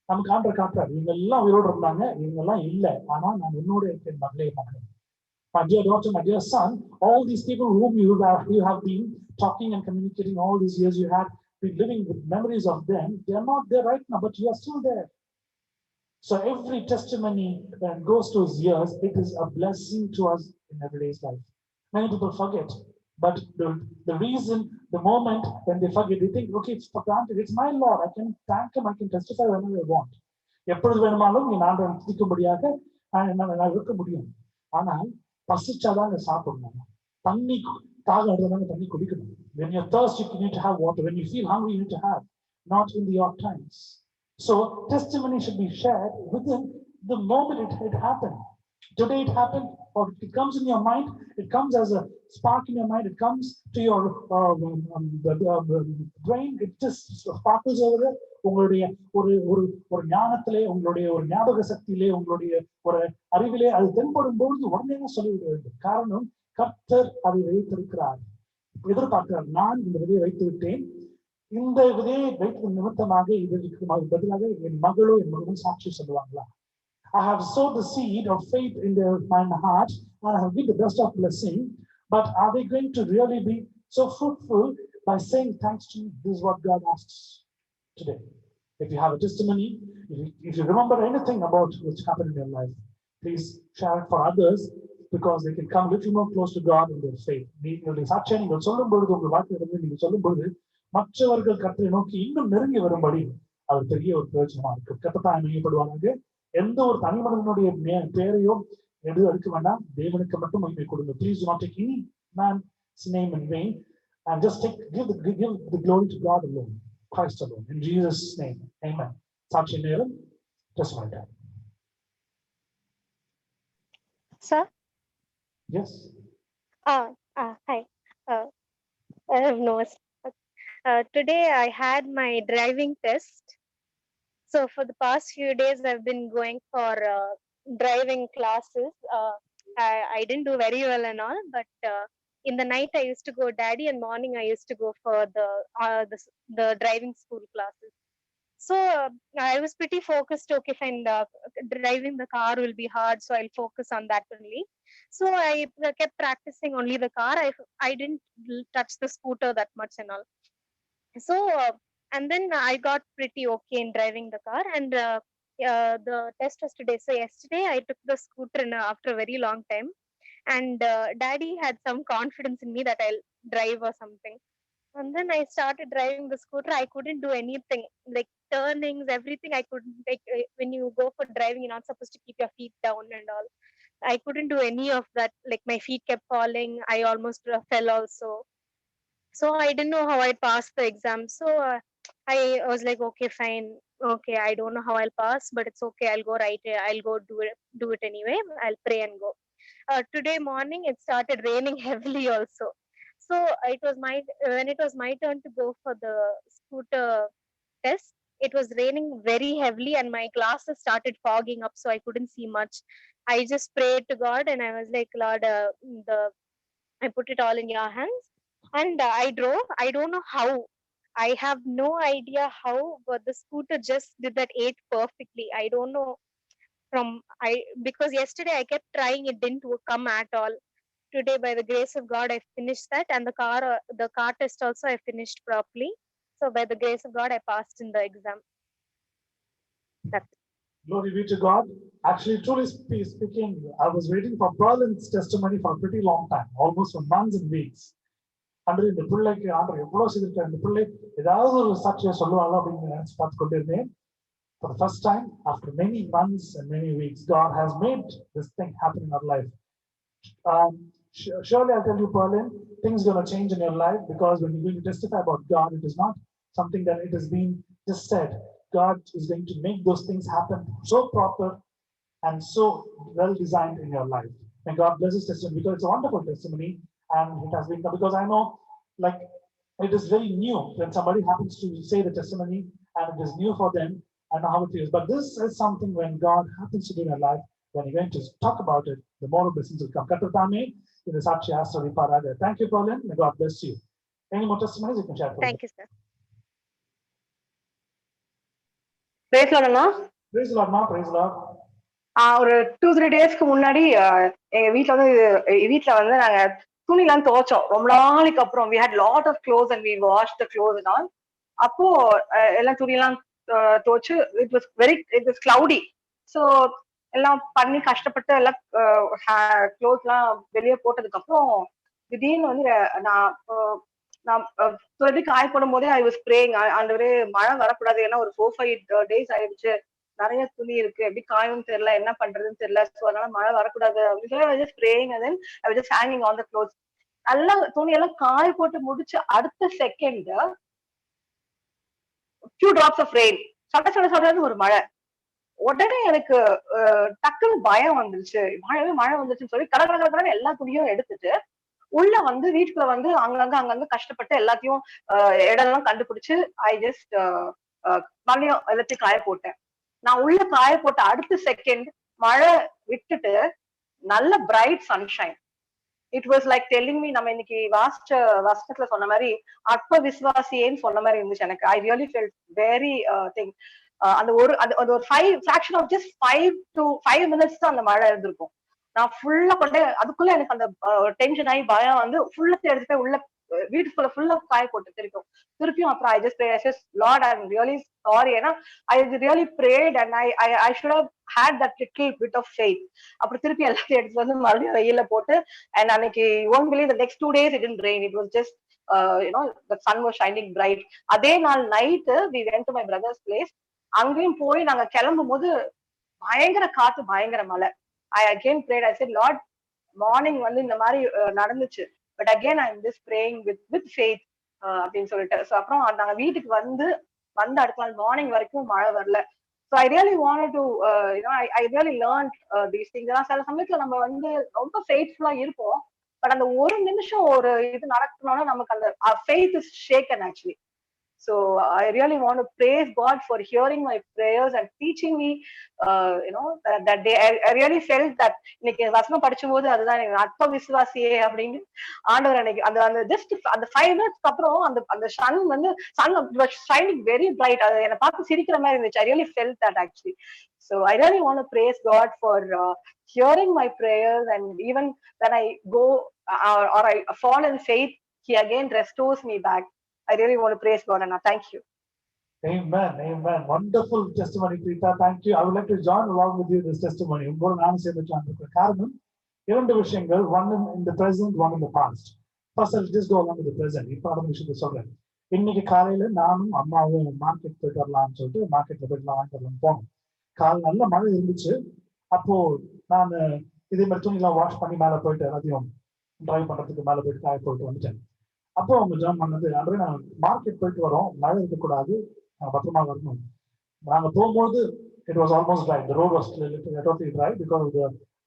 நமக்கு ஆண்டவர் காட்டுறாரு, இவங்க எல்லாம் உயிரோடு இருந்தாங்க, இவங்க எல்லாம் இல்லை, ஆனா நான் என்னோட இருக்கிறேன் மகளே மகனே. My dear daughter, my dear son, all these people whom you have been talking and communicating all these years, you have been living with memories of them. They are not there right now, but you are still there. So every testimony that goes to his ears, it is a blessing to us in everyday's life. Many people forget, but the reason, the moment when they forget, they think, okay, it's for granted, it's my Lord, I can thank him, I can testify whenever I want. எப்பொழுது வேணுமாலும் என் ஆண்டவரை துதிக்கும்படியாக நான் இருக்க முடியும். ஆனால் பசிச்சாதான் சாப்பிடணும், தண்ணி தாகம் எடுத்தாங்க தண்ணி குடிக்கணும். When you're thirsty, you need to have water. When you feel hungry, you need to have, not in the odd times. So testimony should be shared within the moment it happened. Today it happened, or it comes in your mind, it comes as a spark in your mind, it comes to your brain, it just sparkles over there. உங்களுடைய ஒரு ஞானத்திலே, உங்களுடைய ஒரு ஞாபக சக்தியிலே, உங்களுடைய ஒரு அறிவிலே அது தென்படும் பொழுது உடனே சொல்லிவிட வேண்டும். காரணம், கர்த்தர் அதை வைத்திருக்கிறார், எதிர்பார்க்கிறார். நான் இந்த விதையை வைத்து விட்டேன், இந்த விதையை வைத்தது நிமித்தமாக இதற்கு பதிலாக என் மகளோ என் மகனும் சாட்சி சொல்லுவாங்களா? I have sowed the seed of faith in my heart, and I have given the best of blessing, but are they going to really be so fruitful by saying thanks to me? This is what God asks today. If you have a testimony, if you remember anything about what's happened in your life, please share it for others, because they can come a little more close to God in their faith. நீங்களுடைய சாட்சியை நீங்கள் சொல்லும் பொழுது, உங்கள் வாழ்க்கையிலிருந்து நீங்கள் சொல்லும் பொழுது மற்றவர்கள் கர்த்தரை நோக்கி இன்னும் நெருங்கி வரும்படி அது பெரிய ஒரு பிரயோஜனமா இருக்கு. கர்த்தர் மையப்படுவாங்க. எந்த ஒரு தனி மனிதனுடைய பெயரையோ எடுக்க வேண்டாம், தேவனுக்கு மட்டும் மகிமை கொடுங்க. Please do not take any man's name in vain, and just give the glory to God alone, Christ alone, in Jesus' name. Amen. சாட்சி நேரம் testimony time. Sir? Yes. No. Today I had my driving test. So for the past few days, I've been going for driving classes. I didn't do very well and all, but in the night I used to go daddy, and morning I used to go for the driving school classes. So I was pretty focused. Okay, fine. Driving the car will be hard, so I'll focus on that only. So I kept practicing only the car. I didn't touch the scooter that much and all. So and then I got pretty okay in driving the car, and the test was today. So yesterday I took the scooter after a very long time, and daddy had some confidence in me that I'll drive or something. And then I started driving the scooter. I couldn't do anything, like turnings, everything. I couldn't, like when you go for driving, you're not supposed to keep your feet down and all. I couldn't do any of that. Like my feet kept falling. I almost fell also. So I didn't know how I passed the exam. So I was like, okay, fine. Okay, I don't know how I'll pass, but it's okay. I'll go write it. I'll go do it anyway. I'll pray and go. Today morning it started raining heavily also. So it was when it was my turn to go for the scooter test, it was raining very heavily and my glasses started fogging up, so I couldn't see much. I just prayed to God and I was like, Lord, I put it all in your hands, and I drove. I don't know how. I have no idea how, but the scooter just did that 8 perfectly. I don't know because yesterday I kept trying, it didn't come at all. Today, by the grace of God, I finished that, and the car test also I finished properly. So by the grace of God, I passed in the exam. That's it. Glory be to God. Actually, truly speaking, I was waiting for Berlin's testimony for a pretty long time, almost for months and weeks. அன்று இந்த பிள்ளைக்கு ஆண்டவர் எவ்வளவு செய்திருக்காரு, இந்த பிள்ளை ஏதாவது ஒரு சாட்சியை சொல்லுவாங்க அப்படின்னு நினைச்சு பார்த்து கொண்டிருந்தேன். For the first time, after many months and many weeks, God has made this thing happen in our life. Surely I'll tell you, Berlin, things are going to change in your life, because when you're going to testify about God, it is not something that it has been just said. God is going to make those things happen so proper and so well designed in your life. And God bless His testimony, because it's a wonderful testimony, and it has been, because I know, like, it is very new when somebody happens to say the testimony and it is new for them. I know how it feels, but this is something when God happens to do in your life, when you're going to talk about it, the more blessings will come. Katatame in the Sachi Astori Parada. Thank you, Pauline. May God bless you. Any more testimonies you can share? Thank you, sir. Praise Lord Anna. Praise the Lord, ma. Praise the Lord. ஒரு 2-3 டேஸ்க்கு முன்னாடி எங்க வீட்டுல வந்து நாங்க துணிலாம் துவைச்சோம். ரொம்ப நாளைக்கு அப்புறம் we had lot of clothes and we washed the clothes and all. அப்போ எல்லாம் துணியெல்லாம் துவைச்சு it was cloudy. So எல்லாம் பண்ணி கஷ்டப்பட்டு எல்லாம் clothes எல்லாம் வெளியே போட்டதுக்கு அப்புறம் திடீர்னு வந்து நான் துணி காய போடும் போதே I was praying, ஆண்டவரே மழை வரக்கூடாது, ஏன்னா ஒரு 4-5 days ஆயிடுச்சு, நிறைய துணி இருக்கு, எப்படி காயும் தெரியல, என்ன பண்றதுன்னு தெரியல, சோ அதனால மழை வரக்கூடாது அப்படின்னு I was just praying and then I was just hanging on the clothes. நல்லா துணியெல்லாம் காய போட்டு முடிச்சு அடுத்த second few drops of rain, சடன்னு ஒரு மழை. உடனே எனக்கு டக்குன்னு பயம் வந்துருச்சு, மழை வந்துருச்சுன்னு சொல்லி கடற்கரை எல்லா துணியும் எடுத்துட்டு உள்ள வந்து வீட்டுக்குள்ள வந்து அங்கங்க கஷ்டப்பட்டு எல்லாத்தையும் இடம்லாம் கண்டுபிடிச்சு I just மழையும் எல்லாத்தையும் காய போட்டேன். நான் உள்ள காய போட்ட அடுத்த செகண்ட் மழை விட்டுட்டு நல்ல bright sunshine. It was like telling me, நம்ம இன்னைக்கு வசனத்துல சொன்ன மாதிரி அற்ப விசுவாசியேன்னு சொன்ன மாதிரி இருந்துச்சு எனக்கு. I really felt very thing. அந்த ஒரு 5 to 5 minutes தான் அந்த மழை இருந்திருக்கும். நான் ஃபுல்லா கொண்டே அதுக்குள்ள எனக்கு அந்த டென்ஷன் ஆகி பயம் வந்து ஃபுல்லத்தை எடுத்துட்டு உள்ள வீட்டுக்குள்ள ஃபுல்லா காய போட்டு திருப்பியும் அப்புறம் I just pray, I said, Lord, I'm really sorry. ஏன்னா I really prayed and I should have had that little bit of faith. அப்புறம் திருப்பி எல்லாத்தையும் எடுத்துட்டு வந்து மறுபடியும் வெயில போட்டு, and அன்னைக்கு you won't believe the next 2 days it didn't rain. It was just the sun was shining bright. அதே நாள் night we went to my brother's place. அங்கேயும் போய் நாங்க கிளம்பும் போது பயங்கர காத்து, பயங்கர மழை. I again prayed, I said, Lord, morning வந்து இந்த மாதிரி நடந்துச்சு, but again I'm just praying with faith அப்படின்னு சொல்லிட்டு. ஸோ அப்புறம் நாங்க வீட்டுக்கு வந்து அடுத்த நாள் மார்னிங் வரைக்கும் மழை வரல. So I really wanted to I really learned these things. ஏன்னா சில சமயத்துல நம்ம வந்து ரொம்ப ஃபெய்த்ஃபுல்லா இருப்போம், பட் அந்த ஒரு நிமிஷம் ஒரு இது நடக்கணும்னா நமக்கு அந்த faith is shaken actually. So I really want to praise God for hearing my prayers and teaching me, that day. I really felt that இன்னைக்கு வசனம் படிச்சும்போது அதுதான் அற்ப விசுவாசியே அப்படின்னு ஆண்டவர் அன்னைக்கு அந்த ஜஸ்ட் அந்த 5 minutes அப்புறம் அந்த சன் வந்து Sun was shining very bright. அது என்னை பார்த்து சிரிக்கிற மாதிரி இருந்துச்சு. I really felt that actually. So I really want to praise God for hearing my prayers, and even when I go or I fall in faith, He again restores me back. I really want to praise God, and thank you. Amen. Amen. Wonderful testimony, Preeta. Thank you. I would like to join along with you this testimony. உங்களோட நானும் சேர்ந்து காரணம் 2 விஷயங்கள், one in the present, one in the past. First, I'll just go along with the present. இப்போ அந்த விஷயத்தை சொல்றேன். இன்னைக்கு காலையில நானும் அம்மாவும் மார்க்கெட் போயிட்டு வரலாம்னு சொல்லிட்டு மார்க்கெட்ல போயிட்டு வாங்கிட்டு வரலாம் போனோம். கால் நல்ல மழை இருந்துச்சு. அப்போ நான் இதே மாதிரி துணிலாம் வாஷ் பண்ணி மேலே போயிட்டு எல்லாத்தையும் டிரைவ் பண்றதுக்கு மேலே போயிட்டு காய போயிட்டு வந்துட்டேன். அப்போ அவங்க ஜாம் பண்ணது அப்படியே நாங்கள் மார்க்கெட் போயிட்டு வரோம், மழை இருக்கக்கூடாது, பத்திரமா வரணும். நாங்க போகும்போது it was almost dry, the road was totally dry because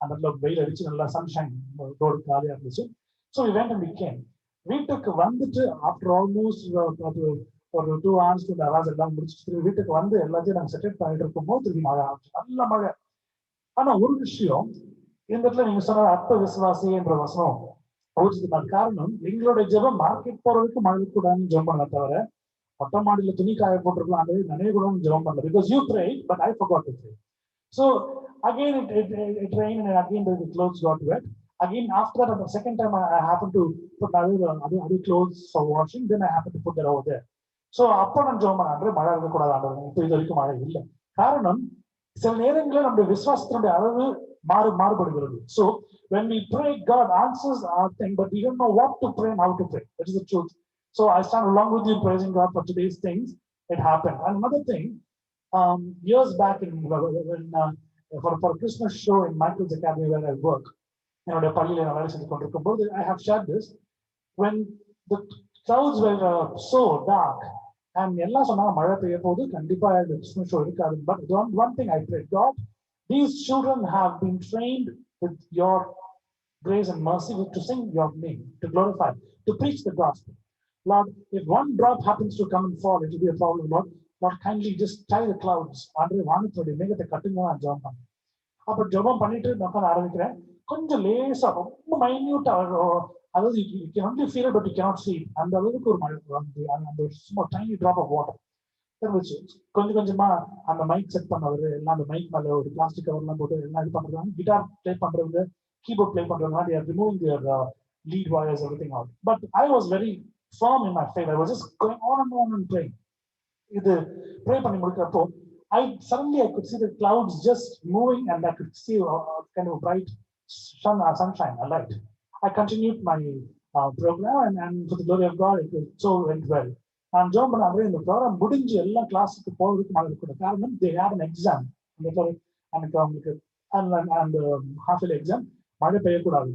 அந்த இடத்துல வெயில் அடிச்சு நல்லா சன்ஷைன், ரோடு காலியாக இருந்துச்சு. So we went and we came. வீட்டுக்கு வந்துட்டு ஆஃப்டர் ஆல்மோஸ்ட் ஒரு 2 hours 2 hours எல்லாம் முடிச்சுட்டு வீட்டுக்கு வந்து எல்லாத்தையும் நாங்கள் செட்டில் பண்ணிட்டு இருக்கும்போது திரும்பி மழை ஆரம்பிச்சு, நல்ல மழை. ஆனா ஒரு விஷயம், இந்த இடத்துல நீங்க சொன்ன அற்ப விசுவாசின்ற வசனம் காரணம், எங்களோட ஜெபம் மார்க்கெட் போறதுக்கு மழை கூடாதுன்னு ஜெபம் பண்ண தவிர மொட்டை மாடியில துணி காய போட்டிருக்கலாம் அந்த நனைய கூட ஜெபம் பண்ணல. Because you prayed but I forgot to pray. So again it rained and again the clothes got wet. Again after that, the second time I happened to put other clothes for washing, then I happened to put that over there. So அப்போ நான் ஜெபம் பண்ணேன், மழை இருக்கக்கூடாது ஆண்டவரே, இப்போ இது வரைக்கும் மழை இல்லை. காரணம் சில நேரங்களில் நம்முடைய விசுவாசத்தினுடைய அளவு மாறுபடுகிறது. So when we pray, God answers our thing, but we don't know what to pray and how to pray. That is the truth. So I stand along with you praising God for today's things. It happened. And another thing, years back when for a Christmas show in Michael's Academy where I work, I have shared this. When the clouds were so dark and எல்லாம் சொன்னாங்க மழை பெய்ய போது கண்டிப்பா இந்த Christmas show இருக்காது. But one thing I prayed, God, these children have been trained with your grace and mercy to sing your name, to glorify, to preach the gospel. Lord, if one drop happens to come and fall, it will be a problem. Lord, kindly just tie the clouds. ஆண்டவரே வானத்தோட மேகத்தை கட்டுங்க நான் ஜெபம் பண்ணேன். அப்ப ஜெபம் பண்ணிட்டு நான் ஆரம்பிக்கிறேன். கொஞ்சம் லேசா ரொம்ப மைன்யூட்டா, அதாவது you can only feel it but you cannot see it. அந்த அளவுக்கு ஒரு மழை வந்து அந்த சும்மா tiny drop of water இருந்துச்சு. கொஞ்சம் கொஞ்சமா அந்த மைக் செட் பண்ணவர் எல்லாம் அந்த மைக் மேல ஒரு பிளாஸ்டிக் கவர் எல்லாம் போட்டு எல்லாம் இது பண்றாங்க. கிட்டார் பிளே பண்றவங்க, கீபோர்ட் பிளே பண்றவங்க, they are removing their lead wires, everything out. But I was very firm in my faith. I was just going on and praying. இது ப்ரே பண்ணி முடிக்கிறப்போ suddenly I could see the clouds just moving and I could see kind of bright sunshine, a light. I continued my program and for the glory of God it so went well. நான் ஜெபம் பண்ண இந்த program முடிஞ்சு எல்லா கிளாஸுக்கு போகிறதுக்கு மாதிரி இருக்கிற காரணம், they had an exam. எனக்கு அவங்களுக்கு அந்த half yearly exam, மழை பெய்யக்கூடாது.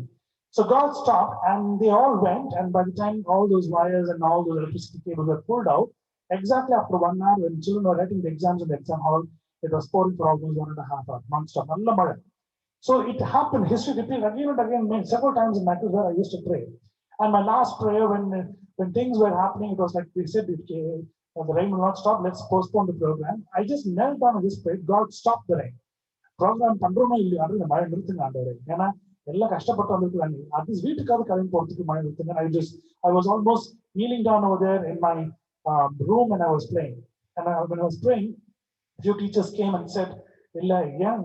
So God stopped and they all went, and by the time all those wires and all those electricity cables were pulled out, exactly after 1 hour when children were writing the exams in the exam hall, it was pouring for almost 1.5 hours non-stop. Nalla mala. So it happened, history repeated again and again, several times in Michael's where I used to pray. And my last prayer when things were happening, it was like we said, the rain will not stop, let's postpone the program. I just knelt down and just prayed, God, stop the rain. Program பண்றோமா இல்லையா அந்த மழை நிறுத்துங்க ஆண்டவரே, ஏன்னா எல்லாம் கஷ்டப்பட்டு வந்திருக்காங்க, அட்லீஸ்ட் வீட்டுக்காவது கிளம்பி போறதுக்கு மழை நிறுத்துங்க. I was almost kneeling down over there in my room and I was praying. And when I was praying, a few teachers came and said, இல்ல ஏன்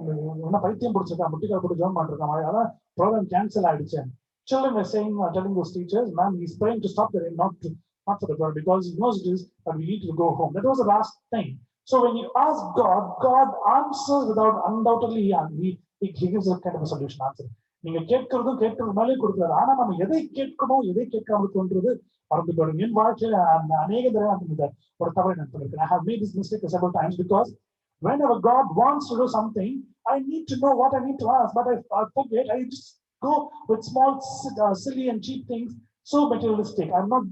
என்ன பைத்தியம் பிடிச்சிருக்கா, முட்டிக்கால் போட்டு ஜெபம் பண்ணிருக்கா, அதான் ப்ரோக்ராம் கேன்சல் ஆயிடுச்சு. Children were saying, telling those teachers, "Ma'am, he's praying to stop the rain, not for the God, because he knows it is that we need to go home." That was the last thing. So when you ask God, God answers without undoubtedly, he gives a kind of a solution answer. நீங்க கேட்கறது மேலே கொடுக்குறாரு. ஆனா நம்ம எதை கேட்கணும் எதை கேட்காம தோன்றது மறந்து போயிடும். என் வாழ்க்கையில அநேக தடவை ஒரு தவறை நான் பண்ணிருக்கேன். I have made this mistake several times because whenever God wants to do something, I need to know what I need to ask, but I forget. I just go with small, silly and cheap things, so materialistic. I'm not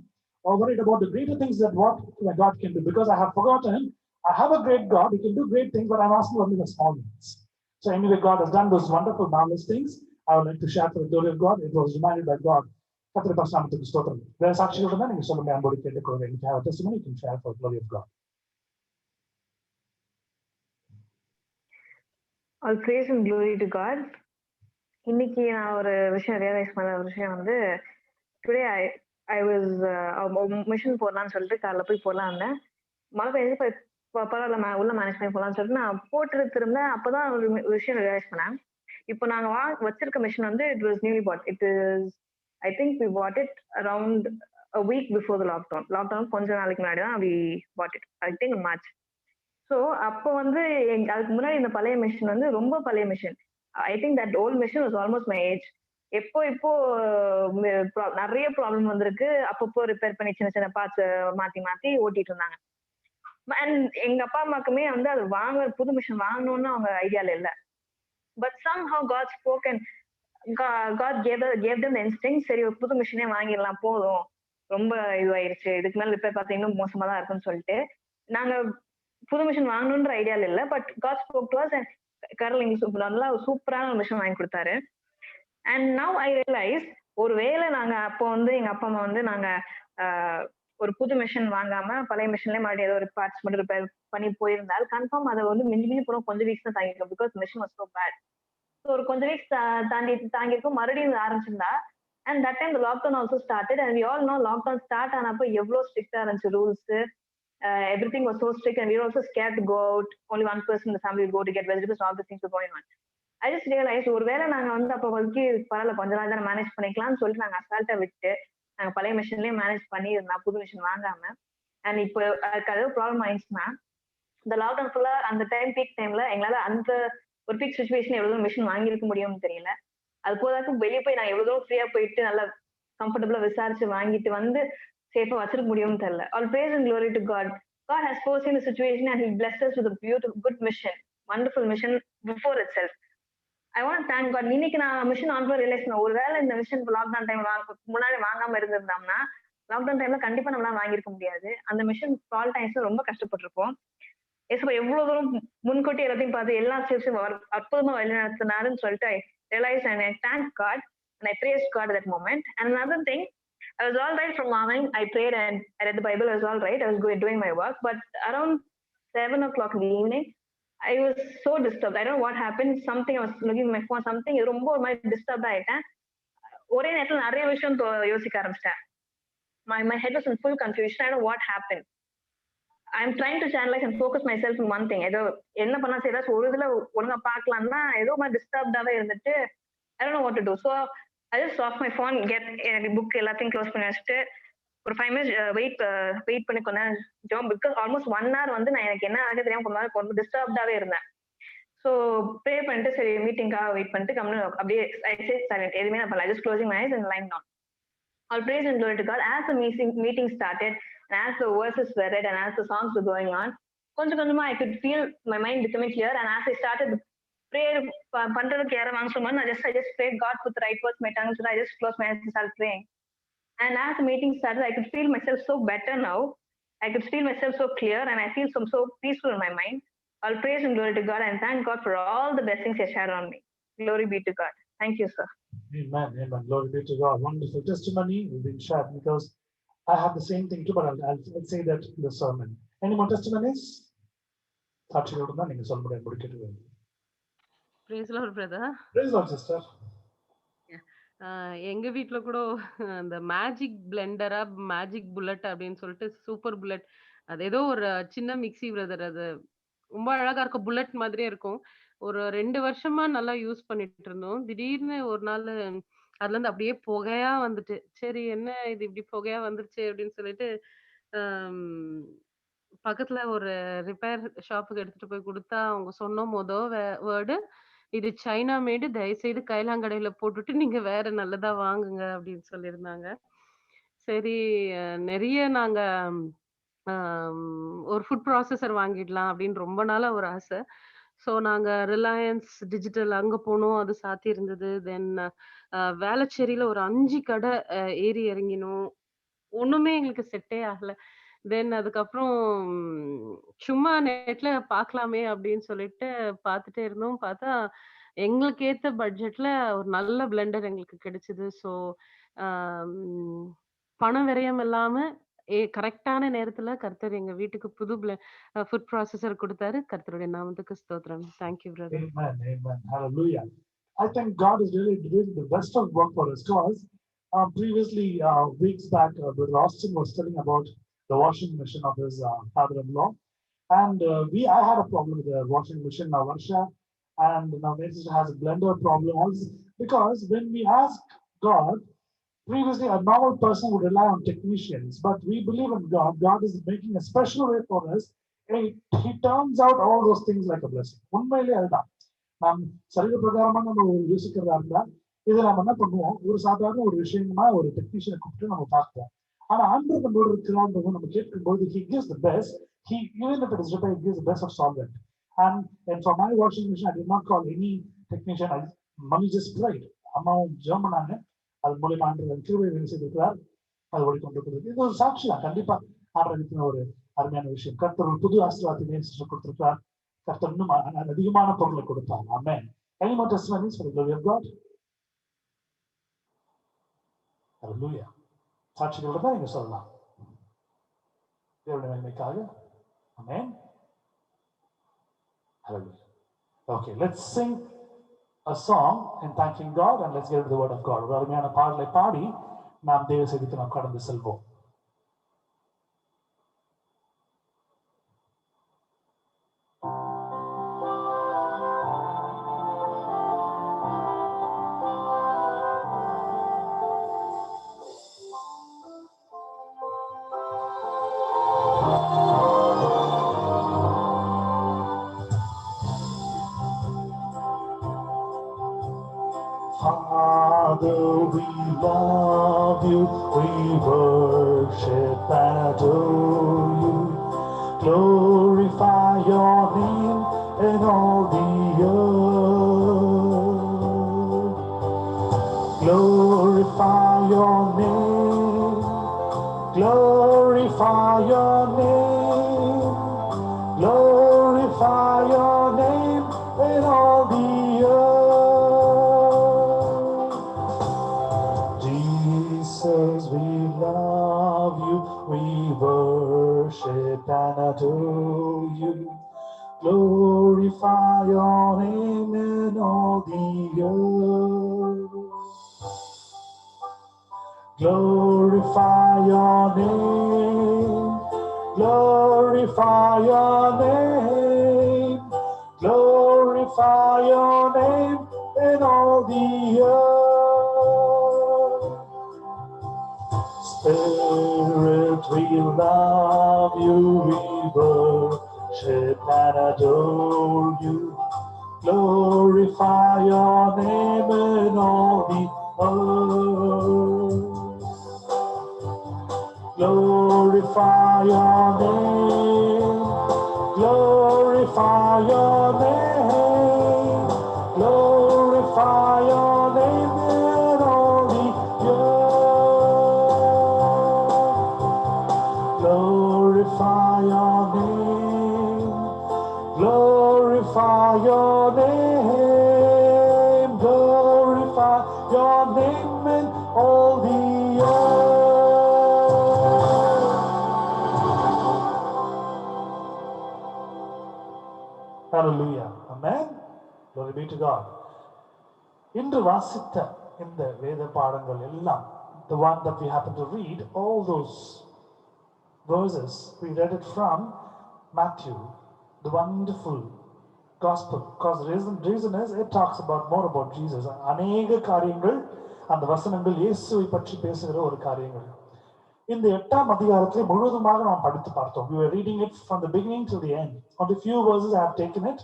worried about the greater things that what God can do, because I have forgotten I have a great God. He can do great things, but I'm asking only the small things. So anyway, God has done those wonderful, marvelous things. I would like to share for the glory of God. It was reminded by God. கர்த்தருடைய பரிசுத்தத்துக்கு ஸ்தோத்திரம். வேற சாட்சிகள் இருந்தா நீங்க சொல்லுங்க, அன்போடு கேட்டுக்கொள்கிறேன். If you have a testimony, you can share for the glory of God. All praise and glory to God. இன்னைக்கு நான் ஒரு விஷயம் ரியலைஸ் பண்ண ஒரு விஷயம் வந்து, டுடே ஐ வாஸ் மிஷன் போடலான்னு சொல்லிட்டு காலைல போய் போடலாம் இருந்தேன். மழை பெய்ஞ்சு பரவாயில்ல உள்ள மேனேஜ் பண்ணி போகலான்னு சொல்லிட்டு நான் போட்டு திரும்ப அப்பதான் ஒரு விஷயம் ரியலைஸ் பண்ணேன். இப்போ நாங்க வச்சிருக்க மிஷின் வந்து it was newly bought. It is I think we bought it around a week before the lockdown கொஞ்ச நாளைக்கு முன்னாடி தான் we bought it. I think March. So அப்போ வந்து அதுக்கு முன்னாடி இந்த பழைய மிஷின் வந்து ரொம்ப பழைய machine. I think that volt machine was almost my age. இப்போ நிறைய ப்ராப்ளம் வந்திருக்கு. அப்பப்போ ரிப்பேர் பண்ணி சின்ன சின்ன பார்ட்ஸ் மாத்தி ஓட்டிட்டு இருந்தாங்க. அண்ட் எங்க அப்பா அம்மாக்குமே வந்து அது புது மிஷின் வாங்கணும்னு அவங்க ஐடியால இல்லை. But somehow God spoke and God gave them the instinct. சரி ஒரு புது மிஷினே வாங்கிடலாம், போதும் ரொம்ப இதுவாயிருச்சு, இதுக்கு மேல ரிப்பேர் பார்த்தா இன்னும் மோசமா தான் இருக்குன்னு சொல்லிட்டு நாங்க புது மிஷின் வாங்கணுன்ற ஐடியால இல்லை. But God spoke to us and கரல் இங்க நல்லா சூப்பரான ஒரு மிஷின் வாங்கி கொடுத்தாரு. அண்ட் நவ் ஐ ரியலைஸ், ஒருவேளை நாங்க அப்போ வந்து எங்க அப்பா அம்மா வந்து நாங்க ஒரு புது மிஷின் வாங்காம பழைய மிஷின்லேயே மறுபடியும் ஏதோ ஒரு பார்ட்ஸ் மட்டும் ரிப்பேர் பண்ணி போயிருந்தால் கன்ஃபார்ம் அதை வந்து மிஞ்சி போறோம் கொஞ்சம் வீக்ஸ் தான் தாங்கிருக்கோம். Because machine was so bad. So ஒரு கொஞ்சம் வீக்ஸ் தாங்கிருக்கும், மறுபடியும் ஆரம்பிச்சிருந்தா. And that time lockdown also started. And we all know lockdown start ஆனப்போ எவ்வளோ ஸ்ட்ரிக்டா இருந்துச்சு rules. Everything was so strict and we were also scared to go out. Only one person in the family would go to get vegetables. All the things were going on. I just realized ஒருவேளை நாங்க வந்து அப்போ வந்து பரவாயில்ல கொஞ்ச நாள் தானே manage பண்ணிக்கலாம்னு சொல்லிட்டு நாங்க அசால்ட்டா விட்டு நாங்க பழைய மிஷின்லயே மேனேஜ் பண்ணி இருந்தா புது மிஷின் வாங்காம. அண்ட் இப்போ அதுக்கு ஏதோ ப்ராப்ளம் ஆயிடுச்சுன்னா இந்த லாக்டவுன் ஃபுல்லா அந்த டைம் பீக் டைம்ல எங்களால அந்த ஒரு பீக் சுச்சுவேஷன் எவ்வளவு மிஷின் வாங்கியிருக்க முடியும்னு தெரியல. அது போதாக்கு வெளியே போய் நான் எவ்வளவு ஃப்ரீயா போயிட்டு நல்லா கம்ஃபர்டபுளா விசாரிச்சு வாங்கிட்டு வந்து சேஃபா வச்சிருக்க முடியும்னு தெரியல. All praise and glory to God. God has foreseen the situation and He blessed us with a beautiful, good mission, wonderful mission before itself. I want to thank God. இன்னைக்கு நான் மிஷின் ஆன் ரியலைஸ் பண்ண, ஒருவேளை இந்த machine lockdown time முன்னாடி வாங்காம இருந்திருந்தோம்னா lockdown டைம்ல கண்டிப்பா நம்மளால வாங்கியிருக்க முடியாது. அந்த மிஷின் ஃபால் டைம்ஸ்ல ரொம்ப கஷ்டப்பட்டிருப்போம். எவ்வளவு தூரம் முன்கூட்டி எல்லாத்தையும் பார்த்து எல்லா ஸ்டெப்ஸும் அற்புதமா வழிநடத்தினாருன்னு சொல்லிட்டு I realized and I thank God and I praised God at that moment. And another thing, I was all right from morning. I prayed and I read the Bible. I was all right. I was doing my work. But around 7 o'clock in the evening, I was so disturbed. I don't know what happened. Something, I was looking at my phone. Something ரொம்ப ஒரு மாதிரி disturb ஆயிட்டேன். ஒரே நேரத்தில் நிறைய விஷயம் யோசிக்க ஆரம்பிச்சிட்டேன். My head was in full confusion. I don't know what happened. I'm trying to channelize and focus myself in one thing. ஏதோ என்ன பண்ணா சரி ஏதாச்சும் ஒரு இதுல ஒழுங்கா பார்க்கலாம்னா ஏதோ மாதிரி டிஸ்டர்ப்டாவே இருந்துட்டு I don't know what to do. So I just off my phone, get book எல்லாத்தையும் க்ளோஸ் பண்ணி வச்சுட்டு ஒரு 5 minutes வெயிட் பண்ணி கொஞ்சம் ஜாப். பிகாஸ் ஆல்மோஸ்ட் 1 hour வந்து நான் எனக்கு என்ன ஆகுது தெரியாம கொஞ்சம் டிஸ்டர்ப்டாவே இருந்தேன். ஸோ ப்ரே பண்ணிட்டு சரி மீட்டிங்காக வெயிட் பண்ணிட்டு கம்னு அப்படியே ஐ சே சைலண்ட், எதுவுமே நான் பண்ணல. Just closing my eyes and lying down. All praise and glory to God. As the meeting started and as the verses were read and as the songs were going on, கொஞ்சம் கொஞ்சமா I could feel my mind becoming clear. And as I started prayer பண்றதுக்கு யாரும் வாங்க சொன்னா I just prayed God put the right words in my tongue, so I just closed my eyes and started praying. And as the meeting started, I could feel myself so better now. I could feel myself so clear and I feel so peaceful in my mind. All praise and glory to God and thank God for all the blessings He shared on me. Glory be to God. Thank you, sir. Amen. Amen. Glory be to God. Wonderful testimony will be shared because I have the same thing too, but I'll say that in the sermon. Any more testimonies? சாட்சிகளோடு தான் நீங்க சொல்ல முடியாது. Praise the Lord, brother. Praise the Lord, sister. எங்க வீட்ல கூட அந்த magic பிளெண்டரா magic bullet அப்படின்னு சொல்லிட்டு சூப்பர் புல்லட், அது ஏதோ ஒரு சின்ன மிக்ஸி பிரதர். அது ரொம்ப அழகா இருக்கும், புல்லட் மாதிரியே இருக்கும். ஒரு 2 வருஷமா நல்லா யூஸ் பண்ணிட்டு இருந்தோம். திடீர்னு ஒரு நாள் அதுல இருந்து அப்படியே புகையா வந்துட்டு, சரி என்ன இது இப்படி புகையா வந்துருச்சு அப்படின்னு சொல்லிட்டு பக்கத்துல ஒரு ரிப்பேர் ஷாப்புக்கு எடுத்துட்டு போய் கொடுத்தா அவங்க சொன்ன வேர்டு, இது சைனா மேடு, தயவுசெய்து கைலாங்கடையில போட்டுட்டு நீங்க வேற நல்லதா வாங்குங்க அப்படின்னு சொல்லியிருந்தாங்க. சரி நிறைய நாங்க ஒரு ஃபுட் ப்ராசஸர் வாங்கிடலாம் அப்படின்னு ரொம்ப நாளா ஒரு ஆசை. ஸோ நாங்க ரிலையன்ஸ் டிஜிட்டல் அங்க போனோம், அது சாத்தி இருந்தது. தென் வேளச்சேரியில ஒரு 5 கடை ஏறி இறங்கினோம், ஒண்ணுமே எங்களுக்கு செட்டே ஆகல. தென் அதுக்கப்புறம் சும்மா நெட்ல பார்க்கலாமே அப்படின்னு சொல்லிட்டு பார்த்துட்டே இருந்தோம். பார்த்தா எங்களுக்கு ஏத்த பட்ஜெட்ல ஒரு நல்ல பிளெண்டர் எங்களுக்கு கிடைச்சது. ஸோ பண விரயம் இல்லாம கரெக்டான நேரத்துல கர்த்தர் எங்க வீட்டுக்கு புது ஃபுட் ப்ராசஸர் கொடுத்தாரு. கர்த்தருடைய நாமத்துக்கு ஸ்தோத்திரம். Thank you brother. Amen. Amen. Hallelujah. I think God is really doing the best of work for us. Because previously, weeks back, Brother Austin was telling about the washing machine of his father-in-law. And I had a problem with the washing machine. Now Varsha and now my sister has a blender problem also. Because when we ask God, previously a normal person would rely on technicians, but we believe in God. God is making a special way for us. And he turns out all those things like a blessing. உண்மையிலே அதுதான் நாம் சரீர பிரகாரமா நம்ம யோசிக்கிறதா இருந்தா இதை நம்ம என்ன பண்ணுவோம், ஒரு சாதாரண ஒரு விஷயமா ஒரு டெக்னீஷியனை கூப்பிட்டு நம்ம பார்ப்போம். ஆனா ஆண்டவர் நம்மளோட இருக்கிறான்றத நம்ம கேட்கும்போது he gives the best. He, even if it is repaired, he gives the best of solvent. And for my washing machine, I did not call any technician. Mommy just prayed. அம்மாவும் ஜெர்மனாங்க, அது மூலியமா ஆண்டவர் கிருபை செய்திருக்கிறார். அது ஓடிக்கொண்டிருக்கிறது. இது ஒரு சாட்சி தான். கண்டிப்பா ஆண்டவருக்கு ஒரு அருமையான விஷயம். கர்த்தர் ஒரு புது ஆசீர்வாதத்தை சிஸ்டர் கொடுத்திருக்கிறார். கர்த்தர் இன்னும் அதிகமான பொருளை கொடுப்பாங்க. ஆமென். Any more testimonies for the glory of God? Hallelujah. சாட்சிகளோட தான் நீங்க சொல்லலாம். தேவனுடைய மகிமைக்காக. Amen. Hallelujah. Okay, let's sing a song in thanking God and let's get into the word of God. ஒரு அருமையான பாடலை பாடி நாம் தேவ செய்திக்கு நாம் கடந்து செல்வோம். Father, we love you, we worship and adore you. Glorify your name in all the earth. Glorify your name, glorify your name, glorify your name in all the earth. Jesus, we love you, we worship and adore you. Glorify your name in all the earth. Glorify your name, glorify your name, glorify your name in all the earth. Spirit, we love you, we worship and adore you. Glorify your name in all the earth. Glorify your name, glorify your name, glorify your name in all the earth. Glorify your name, glorify your name, glorify your name in all the earth. Hallelujah. Amen. Glory be to God. இன்று வாசித்த இந்த வேத பாடங்கள் எல்லாம், the one that we happen to read, all those verses, we read it from Matthew, the wonderful gospel. Because the reason is, it talks about more about Jesus. அநேக காரியங்கள் அந்த வசனங்கள் இயேசுவை பற்றி பேசுகிற ஒரு காரியங்கள். இந்த 8ஆம் அதிகாரத்தை முழுவதுமாக நாம் படித்து பார்த்தோம். We were reading it from the beginning to the end. Only few verses I have taken it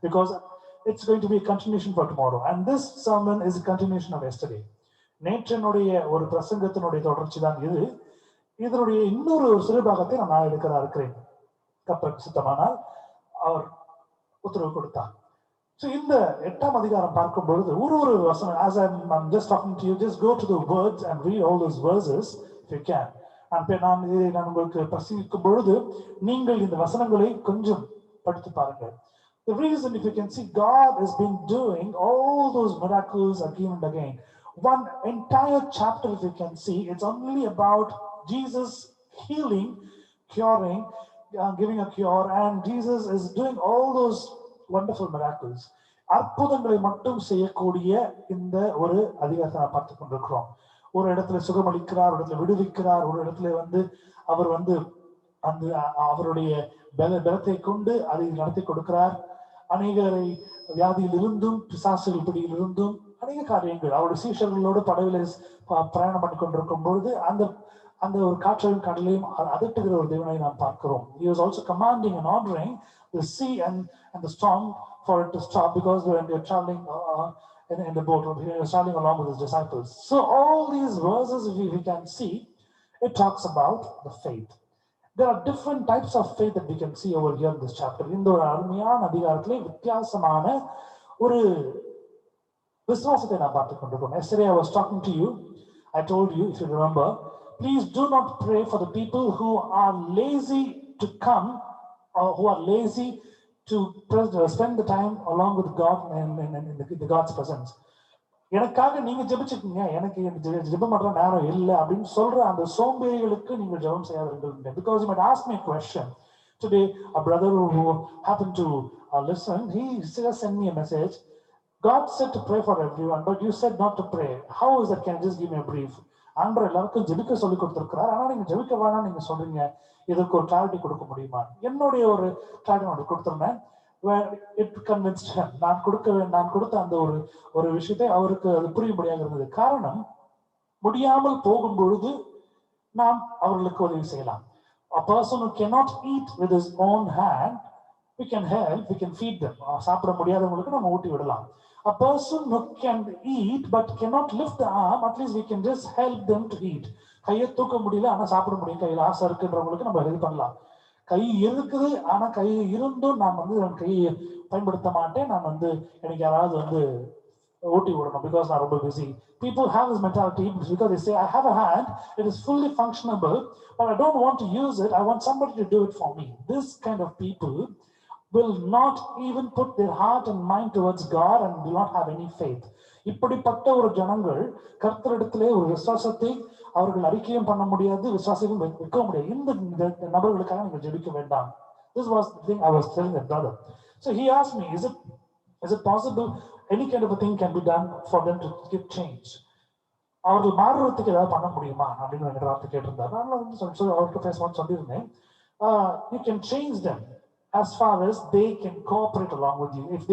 because it's going to be a continuation for tomorrow. And this sermon is a continuation of yesterday. நேற்றினுடைய ஒரு பிரசங்கத்தினுடைய தொடர்ச்சி தான் இது. இதனுடைய இன்னொரு ஒரு சிறுபாகத்தை நான் எடுக்கிறதா இருக்கிறேன். கர்த்தருக்கு சித்தமானால் அவர் உத்தரவு கொடுத்தார். So இந்த 8ஆம் அதிகாரம் பார்க்கும் பொழுது ஒரு வசனம், as I'm just talking to you, just go to the words and read all those verses if you can. நான் உங்களுக்கு பிரசங்கிக்கும் பொழுது நீங்கள் இந்த வசனங்களை கொஞ்சம் படித்து பாருங்கள். The reason, if you can see, God has been doing all those miracles again and again. One entire chapter, if you can see, it's only about Jesus healing, curing, giving a cure, and Jesus is doing all those wonderful miracles. அற்புதங்களை மட்டும் செய்யக்கூடிய இந்த ஒரு அதிகாரத்தை நான் பார்த்து கொண்டிருக்கிறோம். ஒரு இடத்துல சுகமளிக்கிறார், ஒரு இடத்துல விடுவிக்கிறார், ஒரு இடத்துல அவர் அந்த அவருடைய பலத்தை கொண்டு அதை நடத்தி கொடுக்கிறார். அநேகரை வியாதியில் இருந்தும் பிசாசுகள் பிடியில் இருந்தும் அநேக காரியங்கள் அவருடைய சீஷர்களோடு படகுல பிரயாணம் பண்ணி கொண்டிருக்கும் பொழுது அந்த ஒரு காற்றையும் கடலையும் அதட்டுகிற ஒரு தேவனை நாம் பார்க்கிறோம். He was also commanding and ordering the sea and the storm for it to stop, because when they were traveling in the boat, he was traveling along with his disciples. So all these verses, if we can see, it talks about the faith. There are different types of faith that we can see over here in this chapter. இந்த ஒரு அருமையான அதிகாரத்திலே வித்தியாசமான ஒரு விசுவாசத்தை நான் பார்த்துக் கொண்டிருக்கோம். Yesterday I was talking to you. I told you, if you remember, please do not pray for the people who are lazy to come, or who are lazy to spend the time along with God in the God's presence. எனக்காக நீங்க ஜெபிச்சுக்கீங்க, எனக்கு ஜெபம் பண்ற நேரம் இல்லை அப்படின்னு சொல்ற அந்த சோம்பேறிகளுக்கு நீங்க ஜெபம் செய்யாதீர்கள். Because you might ask me a question. Today, a brother who happened to listen, he just sent me a message. God said to pray for everyone, but you said not to pray. How is that? Can you just give me a brief? ஆண்டவர் எல்லாருக்கும் ஜெபிக்க சொல்லி கொடுத்திருக்கிறார், ஆனா நீங்க ஜெபிக்க வேணாம் நீங்க சொல்றீங்க. இதற்கு ஒரு கிளாரிட்டி கொடுக்க முடியுமா? என்னுடைய ஒரு கிளாரிட்டி நான் கொடுத்திருந்தேன். It convinced him. நான் கொடுத்த அந்த ஒரு விஷயத்தை அவருக்கு அது புரியும்படியாக இருந்தது. காரணம், முடியாமல் போகும் பொழுது நாம் அவர்களுக்கு உதவி செய்யலாம். A person who cannot eat with his own hand, we can help, we can feed them. சாப்பிட முடியாதவங்களுக்கு நம்ம ஊட்டி விடலாம். A person who can eat but cannot lift the arm, at least we can just help them to eat. கையை தூக்க முடியல ஆனா சாப்பிட முடியும், கையில் ஆசை இருக்குன்றவங்களுக்கு நம்ம ஹெல்ப் பண்ணலாம். கை இருக்குது ஆனா கை இருந்தும் நான் என் கையை பயன்படுத்த மாட்டேன், நான் எனக்கு யாராவது ஊட்டி விடணும், because நான் ரொம்ப busy. People have this mentality because they say, I have a hand, it is fully functionable, but I don't want to use it, I want somebody to do it for me. This kind of people will not even put their heart and mind towards God and do not have any faith. இப்படிப்பட்ட ஒரு ஜனங்கள் கர்த்தரிடத்திலே ஒரு விசுவாசத்தை அவர்கள் அறிக்கையும் பண்ண முடியாது, விசுவாசமும் வைக்க முடியாது. இந்த நபர்களுக்காக நீங்கள் ஜெபிக்க வேண்டாம். This was the thing I was telling that brother. So he asked me, is it possible any kind of a thing can be done for them to get change? அவர்கள் மாறுறதுக்கு ஏதாவது பண்ண முடியுமா அப்படின்னு என்கிட்ட வார்த்தை கேட்டிருந்தாரு. அவருக்கு பேசணும்னு சொல்லியிருந்தேன். You can change them as far as they can cooperate along with you. If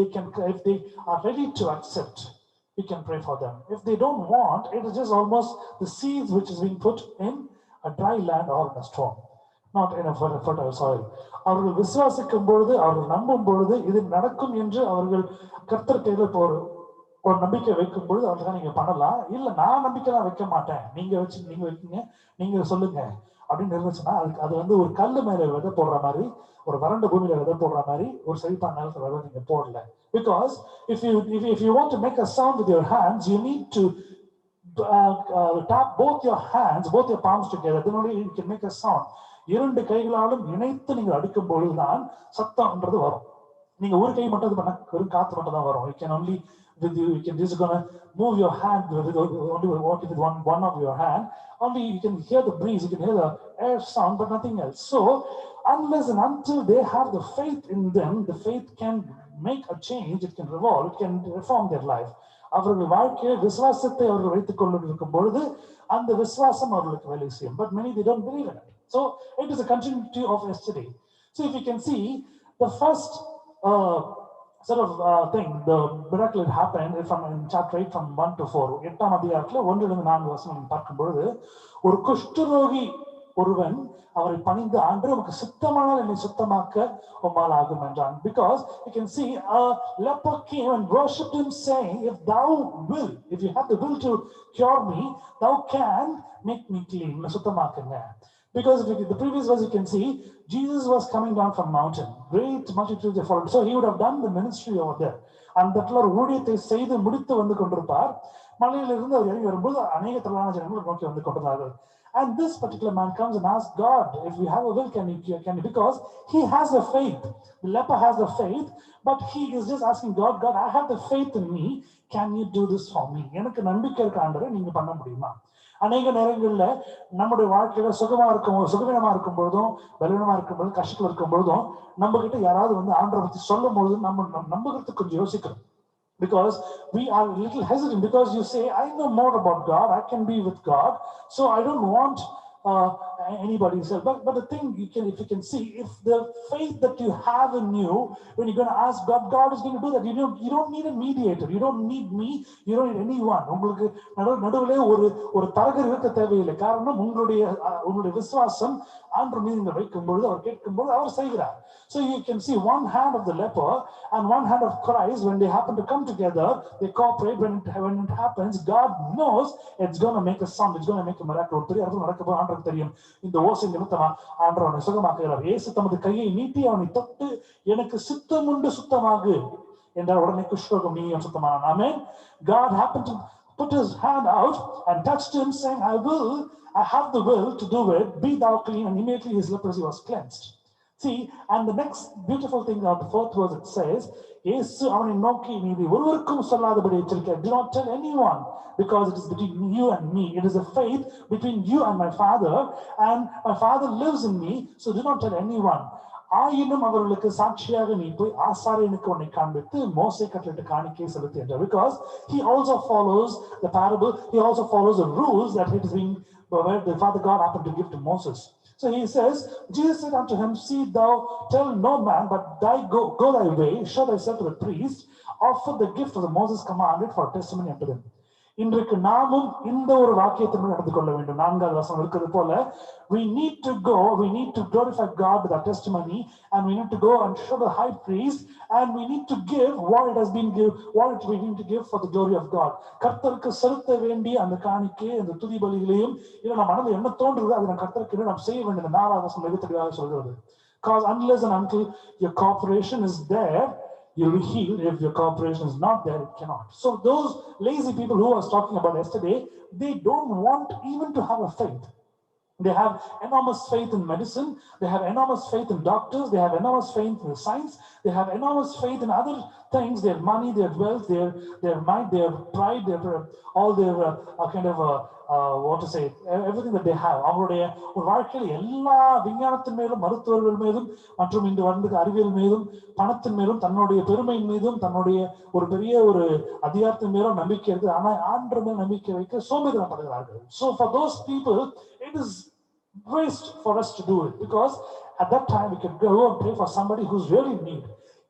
they are ready to accept, you can pray for them. If they don't want, it is just almost the seeds which is being put in a dry land or in a storm, not in a fertile soil. அவர்கள் விசுவாசிக்கும் பொழுது, அவர்கள் நம்பும் பொழுது இது நடக்கும் என்று அவர்கள் கர்த்தர் கையில ஒரு நம்பிக்கை வைக்கும் பொழுது அவர்கள் நீங்க பண்ணலாம். இல்ல நான் நம்பிக்கைலாம் வைக்க மாட்டேன், நீங்க வைக்கீங்க, நீங்க சொல்லுங்க அப்படின்னு இருந்துச்சுன்னா அது ஒரு கல்லு மேல விதை போடுற மாதிரி, ஒரு வறண்ட பூமியில விதை போடுற மாதிரி, ஒரு செழிப்பான நேரத்துல விதை நீங்க போடல. Because if you want to make a sound with your hands, you need to tap both your hands, both your palms together, then only you can make a sound. இரண்டு கைகளாலும் இணைத்து நீங்கள் அடிக்கும் பொழுதுதான் சத்தம்ன்றது வரும். நீங்க ஒரு கை மட்டும் பண்ண வெறும் காத்து மட்டும் தான் வரும். You can only you can just gonna move your hand with one of your hand, only you can hear the breeze, you can hear the air sound, but nothing else. So unless and until they have the faith in them, the faith can make a change, it can revolve, it can reform their life. அவர்கள் வாழ்க்கையை விசுவாசத்தை அவர்கள் வைத்துக் கொண்டிருக்கும் பொழுது அந்த விசுவாசம் அவர்களுக்கு வேலை செய்யும். But many they don't believe in it. So it is a continuity of yesterday. So if you can see the first sort of thing, the miracle happened in chapter 8 from 1 to 4. 8ஆம் அதிகாரத்துல 1 to 4 வசனம் பார்க்கும் பொழுது, ஒரு குஷ்டரோகி ஒருவன் அவரை பணிந்து, ஆண்டு உனக்கு சுத்தமானால் என்னை சுத்தமாக்க உம்மால் ஆகும் என்றான். Because you can see a leper came and worshipped him, saying, if thou will, if you have the will to cure me, thou can make me clean. சுத்தமாக்குங்க. Because the previous verse you can see, Jesus was coming down from mountain. Great multitudes they followed. So he would have done the ministry over there. அந்த இடத்துல ஒரு ஊழியத்தை செய்து முடித்து வந்து கொண்டிருப்பார். மலையிலிருந்து அவர் இறங்கி வரும்போது அநேக திரளான ஜனங்கள் நோக்கி வந்து கொண்டிருந்தார்கள். And this particular man comes and asks God, if we have a will, can you, because he has the faith. The leper has the faith, but he is just asking God, God, I have the faith in me. Can you do this for me? எனக்கு நம்பிக்கை இருக்க ஆண்டவரே, நீங்க பண்ண முடியுமா? அநேக நேரங்கள்ல நம்முடைய வாழ்க்கையில சுகவீனமா இருக்கும் பொழுதும், பலவீனமா இருக்கும் பொழுதும், கஷ்டத்துல இருக்கும் பொழுதும் நம்ம கிட்ட யாராவது வந்து ஆண்டவரை பத்தி சொல்லும் பொழுது நம்ம நம்புறதுக்கு கொஞ்சம் யோசிக்கிறோம். Because we are a little hesitant, because you say, I know more about God, I can be with God, so I don't want anybody else. But the thing if you can see, if the faith that you have in you, when you're going to ask God, God is going to do that. You don't need a mediator, you don't need me, you don't need anyone. உங்களுக்கு நடுவுல ஒரு தரகர் இருக்க தேவையில்லை. காரணம் உங்களுடைய விசுவாசம் ஆண்டவர் மீது நீங்க வைக்கும் பொழுது, அவர் கேட்கும் பொழுது அவர் செய்கிறார். So you can see one hand of the leper and one hand of Christ. When they happen to come together, they cooperate. When it happens, God knows it's going to make a sound, it's going to make a miracle. ஆண்டவருக்கு தெரியும் இந்த ஓசை நிமித்தமா ஆண்டவர் அவனை சுகமாக்குகிறார். இயேசு தமது கையை நீட்டி அவனை தொட்டு, எனக்கு சித்தம் உண்டு சுத்தமாகு என்றார். உடனே குஷ்ரோகம் நீயும் சுத்தமானான். Amen. God happened to put his hand out and touched him, saying, I have the will to do it, be thou clean. And immediately his leprosy was cleansed. See, and the next beautiful thing of the fourth verse, it says, இயேசு அவனை நோக்கி, நீ ஒருவருக்கும் சொல்லாதபடி எச்சரிக்க. Do not tell anyone, because it is between you and me. It is a faith between you and my Father, and my Father lives in me, so do not tell anyone. ஆயினும் அவர்களுக்கு சாட்சியாக நீ போய் ஆசாரியனுக்கு உன்னை காண்பித்து மோசே கட்டளையிட்ட காணிக்கை செலுத்து என்றார். Because he also follows the parable, he also follows the rules that it is being where the Father God happened to give to Moses. So he says, Jesus said unto him, see thou tell no man, but go thy way, show thyself to the priest, offer the gift of the Moses commanded for testimony unto them. இன்றைக்கு நாமும் இந்த ஒரு வாக்கியத்தின் நடந்து கொள்ள வேண்டும். 4வது வசனம் இருக்கிறது போல, we need to glorify God with our testimony, and we need to go and show the high priest, and we need to give what we need to give for the glory of God. கர்த்தருக்கு செலுத்த வேண்டிய அந்த காணிக்கை, அந்த துதி பலிகளையும் இல்லை நம்ம மனதில் என்ன தோன்றுதோ அதை கர்த்தருக்கு நாம் செய்ய வேண்டிய 4வது வசனம் மிக தெளிவாக சொல்கிறது. Because unless and until your cooperation is there, you'll be healed. If your cooperation is not there, it cannot. So those lazy people who I was talking about yesterday, they don't want even to have a faith. They have enormous faith in medicine, they have enormous faith in doctors, they have enormous faith in science, they have enormous faith in other things, their money, their wealth, their mind, their pride, all their kind of what to say, everything that they have. அவங்களுடைய ஒரு வாழ்க்கையில் எல்லா விஞ்ஞானத்தின் மேலும், மருத்துவர்கள் மீதும், மற்றும் இன்று வந்து அறிவியல் மீதும், பணத்தின் மேலும், தன்னுடைய பெருமையின் மீதும், தன்னுடைய ஒரு பெரிய ஒரு அதிகாரத்தின் மேலும் நம்பிக்கை இருக்கு. ஆனால் ஆண்டவர் மேல் நம்பிக்கை வைக்க சோம்பேறித்தனப்படுகிறார்கள். So for those people, it is waste for us to do it, because at that time we can go and pray for somebody who's really in need.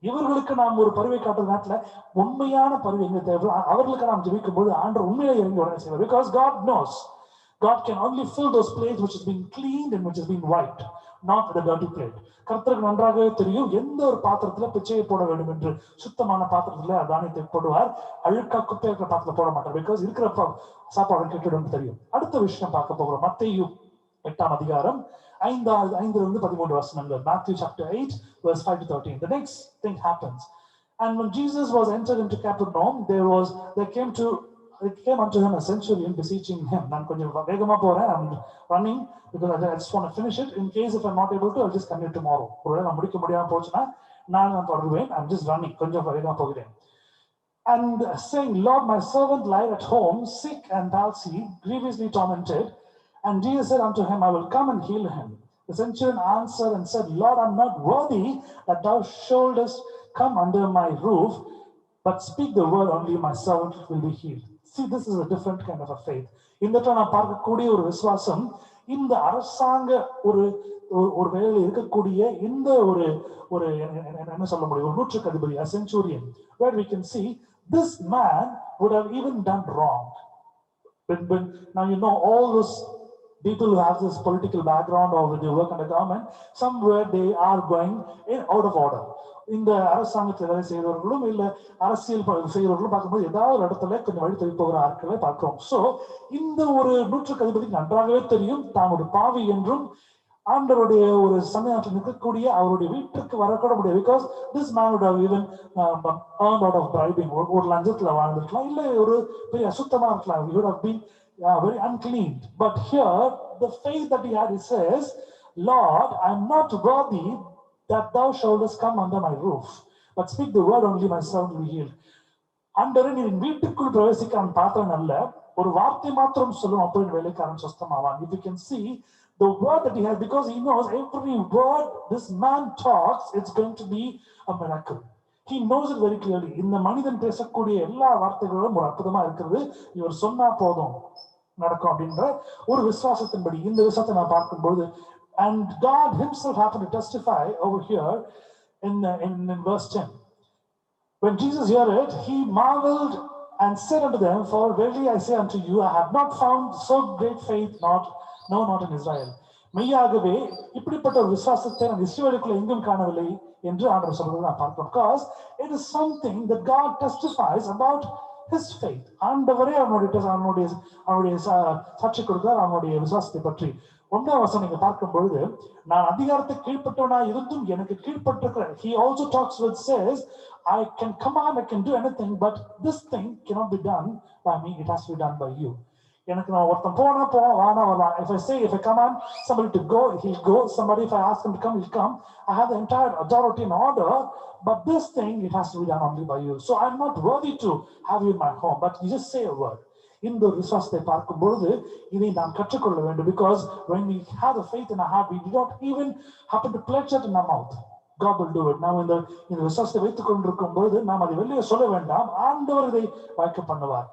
இவர்களுக்கு நாம் ஒரு பருவை காட்டுற நேரத்துல உண்மையான பருவை எங்க தேவை, அவர்களுக்கு நாம் ஜெபிக்கும் போது ஆண்டவர் உண்மையிலே இறங்கி உடனே செய்வார். Because God knows, God can only fill those plates which has been cleaned and which has been wiped, not the dirty plate. கர்த்தருக்கு நன்றாகவே தெரியும் எந்த ஒரு பாத்திரத்துல பிச்சையை போட வேண்டும் என்று. சுத்தமான பாத்திரத்துல தானியத்தை போடுவார், அழுக்கா குப்பை இருக்கிற பாத்திரத்துல போட மாட்டார். பிகாஸ் இருக்கிற சாப்பாடு கெட்டுடும் தெரியும். அடுத்த விஷயம் பார்க்க போகிறோம். மத்தேயு 8ஆம் அதிகாரம் 5-13 வசனங்கள். Matthew chapter 8 verse 5-13. The next thing happens, and when Jesus was entered into Capernaum, there came unto him a centurion beseeching him. நான் கொஞ்சம் வேகமா போறேன், I'm running because I just want to finish it. In case if I'm not able to, I'll just continue tomorrow. ஒருவேளை நான் முடிக்க முடியாம போச்சுன்னா நான் தொடருவேன். I'm just running, கொஞ்சம் வேகமா போகிறேன். And saying, Lord, my servant lied at home, sick and palsied, grievously tormented. And Jesus said unto him, I will come and heal him. The centurion answered and said, Lord, I'm not worthy that thou shouldest come under my roof, but speak the word only, my servant will be healed. See, this is a different kind of a faith. இந்த இடத்துல நான் பார்க்கக்கூடிய ஒரு விசுவாசம், இந்த அரசாங்க ஒரு வேலையில் இருக்கக்கூடிய இந்த ஒரு என்ன சொல்ல முடியும், ஒரு நூற்றுக்கு அதிபதி, a centurion, where we can see this man would have even done wrong. When now you know all those people who have this political background or they work in the government, somewhere they are going out of order. இந்த அரசாங்கத்தில் வேலை செய்கிறவர்களும் இல்ல அரசியல் செய்கிறவர்களும் பார்க்கும்போது ஏதாவது ஒரு இடத்துல கொஞ்சம் வழி தள்ளி போகிற ஆட்களை பார்க்கிறோம். சோ இந்த ஒரு நூற்றுக்கு அதிபதிக்கு நன்றாகவே தெரியும் தான் ஒரு பாவி என்றும், ஆண்டவருடைய ஒரு சமயத்தில் நிற்கக்கூடிய அவருடைய வீட்டுக்கு வரக்கூட முடியாது. Because this man would have even earned out of bribing. ஒரு லஞ்சத்துல வாழ்ந்துருக்கலாம், இல்ல ஒரு பெரிய அசுத்தமா இருக்கலாம். he would have been very unclean. But here, the faith that he had, he says, Lord, I'm not worthy that thou shouldest come under my roof, but speak the word only, my servant will be healed. ஆண்டவரே நீர் வீட்டுக்குள் பிரவேசிக்க நான் பாத்திரம் அல்ல, ஒரு வார்த்தை மாத்திரம் சொல்லும், அப்போ என் வேலைக்காரன் சொஸ்தமாவான். If you can see the word that he has, because he knows every word this man talks, it's going to be a miracle. He knows it very clearly. இந்த மனிதன் பேசக்கூடிய எல்லா வார்த்தைகளும் ஒரு அற்புதமா இருக்கிறது, இவர் சொன்னா போதும் நடக்கும் அப்படின்ற ஒரு விசுவாசத்தின்படி இந்த விஷயத்தை நான் பார்க்கும்போது, and God himself happened to testify over here in verse 10. When Jesus heard it, he marveled and said unto them, for verily I say unto you, I have not found so great faith, not in Israel. மெய்யாகவே இப்படிப்பட்ட ஒரு விசுவாசத்தை நான் இஸ்ரவேலுக்குள்ள எங்கும் காணவில்லை என்று ஆண்டவர் சொல்றதை நான் பார்க்கிறோம். Because it is something that God testifies about his faith. ஆண்டவரே அவனுடைய சாட்சி கொடுத்தார் அவனுடைய விசுவாசத்தை பற்றி. 1ஆம் வசனம் நீங்க பார்க்கும் பொழுது, நான் அதிகாரத்தை கீழ்ப்பட்டவனா இருந்தும் எனக்கு கீழ்ப்பட்டிருக்கிறேன். He also talks with says, I can command, I can do anything, but this thing cannot be done by me, it has to be done by you. எனக்கு நான் ஒருத்தன் போனா வானா வரலாம். If I command somebody to go, he'll go. Somebody, if I ask him to come, he'll come. I have the entire authority and order, but this thing, it has to be done only by you. So I'm not worthy to have you in my home, but you just say a word. இந்த விசுவாசத்தை பார்க்கும் பொழுது இதை நாம் கற்றுக்கொள்ள வேண்டும். Because when we have the faith in our heart, we do not even happen to pledge it in our mouth. God will do it. நாம் இந்த விசுவாசத்தை வைத்துக் கொண்டிருக்கும் பொழுது நாம் அதை வெளியே சொல்ல வேண்டாம், ஆண்டவர் இதை வாய்க்க பண்ணுவார்.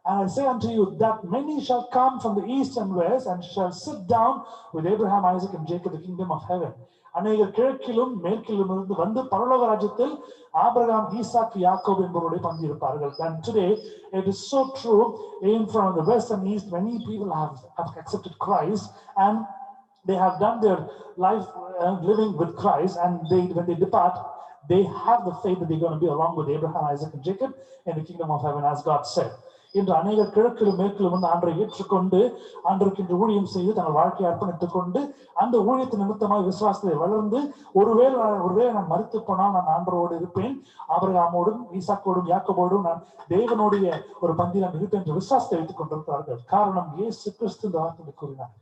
And I say unto you that many shall come from the east and west and shall sit down with Abraham, Isaac and Jacob, the kingdom of heaven. அநேகர் கிழக்கிலும் மேற்கிலும் இருந்து வந்து பரலோக ராஜ்யத்தில் ஆபிரகாம், ஈசாக், யாக்கோபு என்பவருடைய பங்கு இருப்பார்கள். And today it is so true, in from the west and east, many people have accepted Christ and they have done their life living with Christ, and when they depart, they have the faith that they're going to be along with Abraham, Isaac and Jacob in the kingdom of heaven, as God said. இன்று அநேகர் கிழக்கிலும் மேற்கிலும் வந்து ஆண்டரை ஏற்றுக்கொண்டு ஆண்டருக்கு இன்று ஊழியம் செய்து தங்கள் வாழ்க்கையை அர்ப்பணித்துக் கொண்டு அந்த ஊழியத்தின் நிமித்தமாக விசுவாசத்தை வளர்ந்து ஒருவேளை நான் மறுத்து போனால் நான் ஆண்டரோடு இருப்பேன், ஆபிரகாமோடும் ஈசாக்கோடும் யாக்கோபோடும் நான் தேவனுடைய ஒரு பந்தியில் நான் இருப்பேன் என்று விசுவாசத்தை வைத்துக் கொண்டிருக்கிறார்கள். காரணம் இயேசு கிறிஸ்து இந்த வார்த்தையை கூறினார்.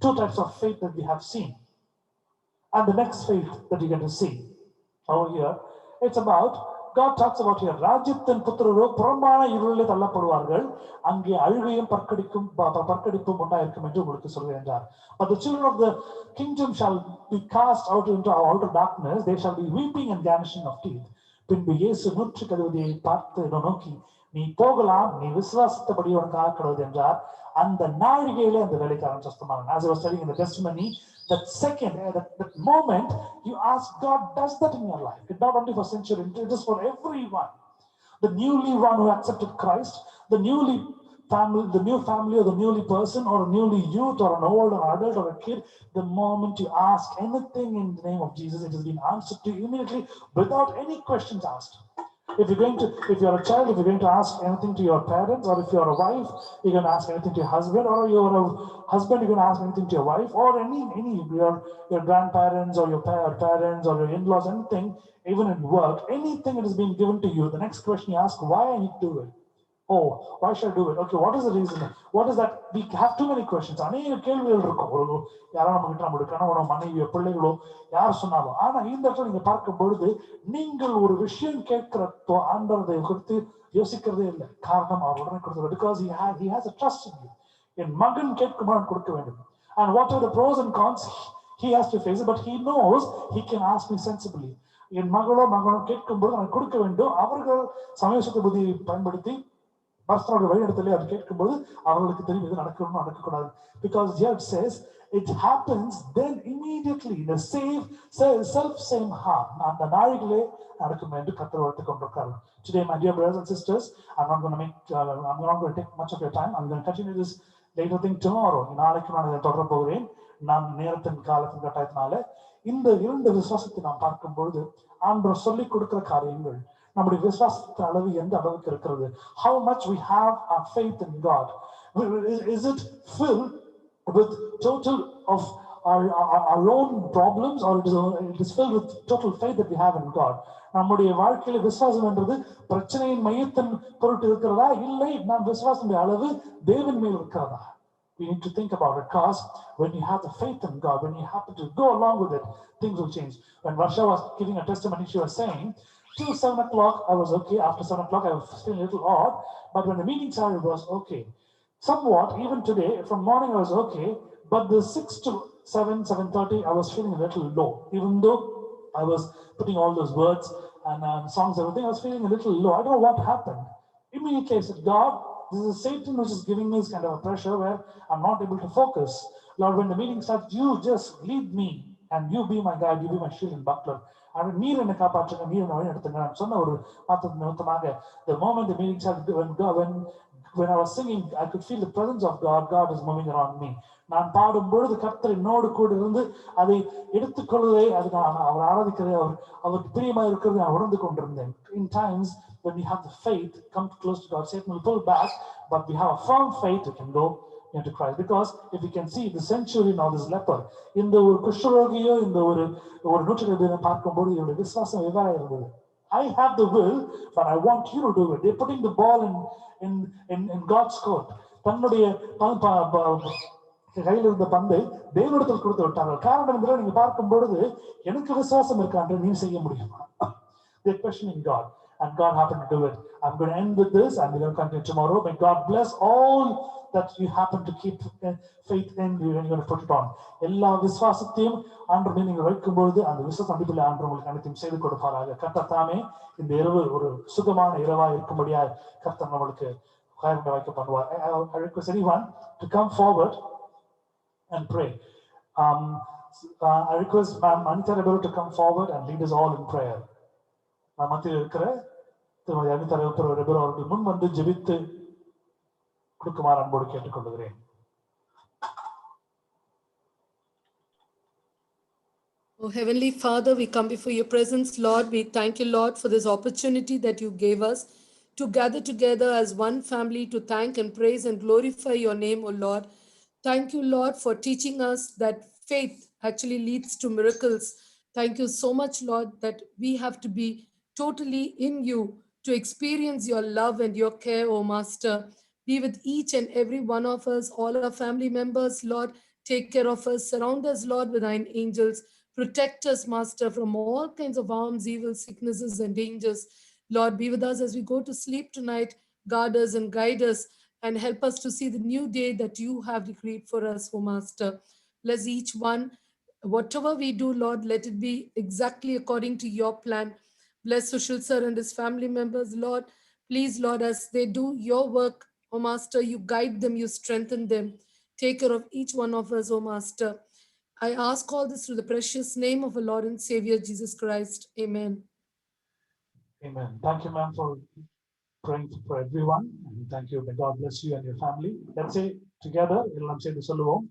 2 types of faith that we have seen, and the next faith that you're going to see over here, it's about, God talks about here, ராஜ்யத்தின் புத்திரரோ புறம்பான இருளிலே தள்ளப்படுவார்கள், அங்கே அழுகையும் பற்கடிப்பும் உண்டாயிருக்கும் என்று உங்களுக்கு சொல்கிறேன் என்றார். But the children of the kingdom shall be cast out into outer darkness, they shall be weeping and gnashing of teeth. பின்பு இயேசு 120 பார்த்து நோக்கி, நீ போகலாம், நீ விசுவாசத்தபடி உனக்கு ஆக்கிறது என்றார். அந்த நாழிகையிலே அந்த வேலைக்காரன் சொஸ்தமானான். As I was studying in the testimony, that second, that moment, you ask God, does that in your life? It's not only for century, it is for everyone. The newly one who accepted Christ, the new family or the newly person or a newly youth or an old or adult or a kid, the moment you ask anything in the name of Jesus, it has been answered to you immediately without any questions asked. If you're a child, if you're going to ask anything to your parents, or if you're a wife, you're going to ask anything to your husband, or you're a husband, you're going to ask anything to your wife, or your grandparents or your parents or your in-laws, anything, even in work, anything that has been given to you, the next question you ask, why I need to do it? Oh, why should I do it? Okay, what is the reason? What is that? We have too many questions. அநேக கேள்விகள் இருக்கும். யாரோ நம்மளுடைய கணவனோ மனைவியோ பிள்ளைகளோ யார் சொன்னாலும். ஆனா இந்த இடத்துல நீங்க பார்க்கும் பொழுது நீங்கள் ஒரு விஷயம் கேட்கிறப்போ ஆண்டவரை குறித்து யோசிக்கிறதே இல்லை. காரணம் அவர் உடனே கொடுத்தது. Because he has a trust in you. என் மகன் கேட்கும்போது கொடுக்க வேண்டும். And whatever the pros and cons, he has to face it, but he knows he can ask me sensibly. என் மகளோ கேட்கும்போது நான் கொடுக்க வேண்டும். அவர்கள் சமயோசித்த புத்தியை பயன்படுத்தி பர்சனோட வழிநடத்தலே அது கேட்கும்போது அவர்களுக்கு தெரியும் இது நடக்கணும் நடக்கக்கூடாது. Because here it says it happens then immediately in the self-same heart. அந்த நாழிகளே நடக்கும் என்று கர்த்தர் வார்த்தை கொண்டிருக்கிறார். Today, my dear brothers and sisters, I'm not going to take much of your time. I'm going to continue this later thing tomorrow. நாளைக்கு நான் இதை தொடர போகிறேன். நான் நேரத்தின் காலத்தின் கட்டாயத்தினால இந்த 2 விசுவாசத்தை நாம் பார்க்கும்பொழுது ஆண்டவர் சொல்லிக் கொடுக்கிற காரியங்கள் நம்முடைய விசுவாசத்தின் அளவு எந்த அளவுக்கு இருக்கிறது? How much we have our faith in God? Is it filled with total of our own problems, or it is filled with total faith that we have in God. நம்முடைய வாழ்க்கையில விசுவாசம் என்றது பிரச்சனையின் மையத்தின் பொருட்டு இருக்கிறதா, இல்லை நாம் விசுவாசம் அளவு தேவன் மேல் இருக்கிறதா? We need to think about it, because when you have the faith in God, when you happen to go along with it, things will change. When Varsha was giving a testimony, she was saying, till 7 o'clock I was okay. After 7 o'clock I was feeling a little odd, but when the meeting started, it was okay. Somewhat, even today, from morning I was okay, but the 6 to 7:30, I was feeling a little low. Even though I was putting all those words and songs, everything, I was feeling a little low. I don't know what happened. Immediately I said, God, this is Satan which is giving me this kind of a pressure where I'm not able to focus. Lord, when the meeting starts, you just lead me and you be my guide, you be my shield and buckler. And நீர் என்னை காப்பாற்றுங்க, நீர் என்னை வழிநடத்துங்க. நான் சொன்ன ஒரு வார்த்தை நிமித்தமாக, the moment the meeting started, when I was singing, I could feel the presence of God. God is moving around me. நான் பாடும் பொழுது கர்த்தர் என்னோடு கூட இருந்து அதை எடுத்துக்கொள்வதை, அது நான் அவர் ஆராதிக்கிறதை, அவருக்கு பிரியமாக இருக்கிறதை நான் உணர்ந்து கொண்டிருந்தேன். In times when we have the faith, come close to God, Satan will pull back, but we have a firm faith, we can go into Christ. Because if you can see the centurion or this leper, இந்த ஒரு குஷ்டரோகியோ இந்த ஒரு நூற்றுக்கு பார்க்கும்போது இவருடைய விசுவாசம் எவ்வாறு இருந்தது? I have the will, but I want you to do it. They're putting the ball in God's court. தன்னுடைய கையில் இருந்த பந்தை தேவனிடத்தில் கொடுத்து விட்டார்கள். காரணம் என்பதை நீங்க பார்க்கும் பொழுது, எனக்கு விசுவாசம் இருக்கான்று நீ செய்ய முடியுமா? They're questioning God, and God happened to do it. I'm going to end with this, and we're going to continue tomorrow. May God bless all that you happen to keep faith in, you're going to put it on. எல்லா விசுவாசத்தையும் ஆண்டவரை நீங்கள் வைக்கும் பொழுது அந்த விசுவாச அடிப்படையில் ஆண்டவர் உங்களுக்கு அனைத்தையும் செய்து கொடுப்பாராக. கர்த்தர் தாமே இந்த இரவு ஒரு சுகமான இரவா இருக்கும்படியாக கர்த்தர் நம்மளுக்கு வைக்க பண்ணுவார். I request anyone to come forward and pray. I request Ma'am Anita Rebero to come forward and lead us all in prayer. நான் மத்தியில் இருக்கிற திருமதி அனிதா ரெபெரோ அவர்கள் முன் வந்து ஜெபித்து கொடுக்குமாறு அன்போடு கேட்டுக்கொள்கிறேன். Oh, Heavenly Father, we come before your presence, Lord. We thank you, Lord, for this opportunity that you gave us to gather together as one family to thank and praise and glorify your name, O Lord. Thank you, Lord, for teaching us that faith actually leads to miracles. Thank you so much, Lord, that we have to be totally in you to experience your love and your care, O Master. Be with each and every one of us, all our family members, Lord. Take care of us. Surround us, Lord, with thine angels. Protect us, Master, from all kinds of harms, evil, sicknesses, and dangers. Lord, be with us as we go to sleep tonight. Guard us and guide us, and help us to see the new day that you have decreed for us, O Master. Bless each one. Whatever we do, Lord, let it be exactly according to your plan. Bless Sushil sir and his family members, Lord. Please, Lord, as they do your work, O Master, you guide them, you strengthen them. Take care of each one of us, O Master. I ask all this through the precious name of our Lord and Savior, Jesus Christ. Amen. Amen. Thank you, ma'am, for praying for everyone. And thank you. May God bless you and your family. Let's say together, எல்லாம் சேர்ந்து சொல்லுவோம்.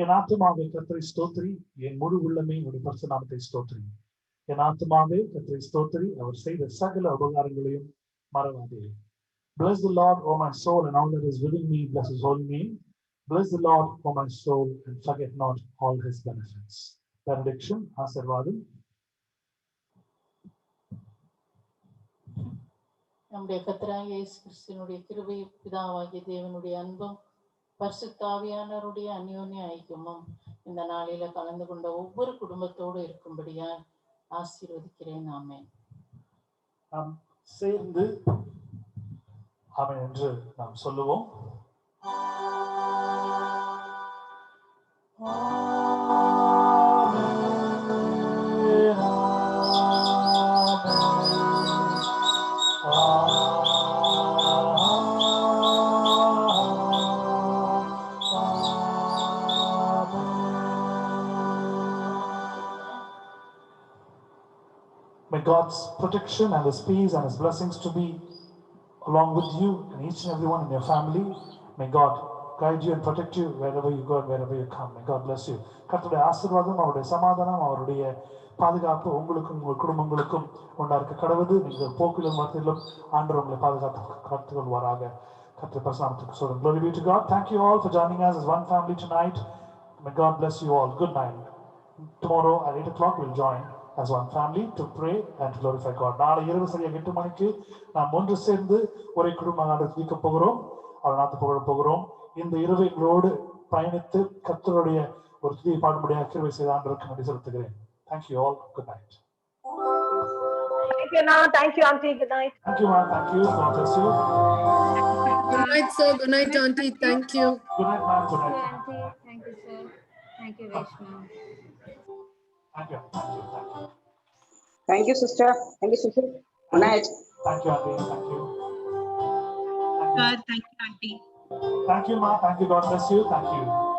என் ஆத்துமாவே கர்த்தரை ஸ்தோத்திரி, என் முழு உள்ளமே உடைய பரிசுத்த நாமத்தை ஸ்தோத்திரி. என் ஆத்துமாவே கர்த்தரை ஸ்தோத்திரி, அவர் செய்த சகல உபகாரங்களையும் மறவாதே. Bless the Lord, O my soul, and all that is within me, bless his holy name. Bless the Lord, O my soul, and forget not all his benefits. Benediction, ஆசீர்வாதம். நம்முடைய கர்த்தராகிய இயேசு கிறிஸ்துவினுடைய கிருபை, பிதாவாகிய தேவனுடைய அன்பும் பரிசுத்த ஆவியானவருடைய அந்யோன்ய ஐக்கியமும் இந்த நாளில கலந்து கொண்ட ஒவ்வொரு குடும்பத்தோடு இருக்கும்படியா ஆசீர்வதிக்கிறேன். ஆமென். நாம் சேர்ந்து ஆமென் என்று நாம் சொல்லுவோம். May God's protection and his peace and his blessings to be along with you and each and everyone in your family. May God guide you and protect you wherever you go and wherever you come. May God bless you. கர்த்தருடைய ஆசீர்வாதம், அவருடைய சமாதானம், அவருடைய பாதுகாப்பு உங்களுக்கும் உங்கள் குடும்பங்களுக்கும் உண்டாயிருக்க கடவுது. நீங்கள் போக்கிலும் வார்த்தையிலும் ஆண்டவர் உங்களை பாதுகாத்து காத்துக்கொள்வாராக. கர்த்தருடைய பரிசுத்த நாமத்துக்கு ஸ்தோத்திரம். Glory be to God. Thank you all for joining us as one family tonight. May God bless you all. Good night. Tomorrow at 8 o'clock we'll join as one family to pray and to glorify God. நாளை இரவு சரியாக 8 மணிக்கு நாம் ஒன்று சேர்ந்து ஒரே குடும்பமாக துதிக்க போகிறோம், அவர் நாத்து புகழ போகிறோம். இந்த இரவு எங்களோடு பயணித்து கர்த்தருடைய ஒரு துதியை பாடும்படியாக கிருபை செய்த ஆண்டவருக்கு நன்றி செலுத்துகிறேன். Thank you all. Good night. Thank you, Na. Thank you, Auntie. Good night. Thank you, ma'am. Thank you. God bless you. Good night, sir. Good night, Auntie. Thank you. Good night, ma'am. Good night. Auntie. Thank you, sir. Thank you, Reshma. Thank you. Thank you. Thank you. Thank you, sister. Thank you, sister. Good night. Thank you, Auntie. Thank you. God, thank you, Auntie. Thank you, ma. Thank you. God bless you. Thank you.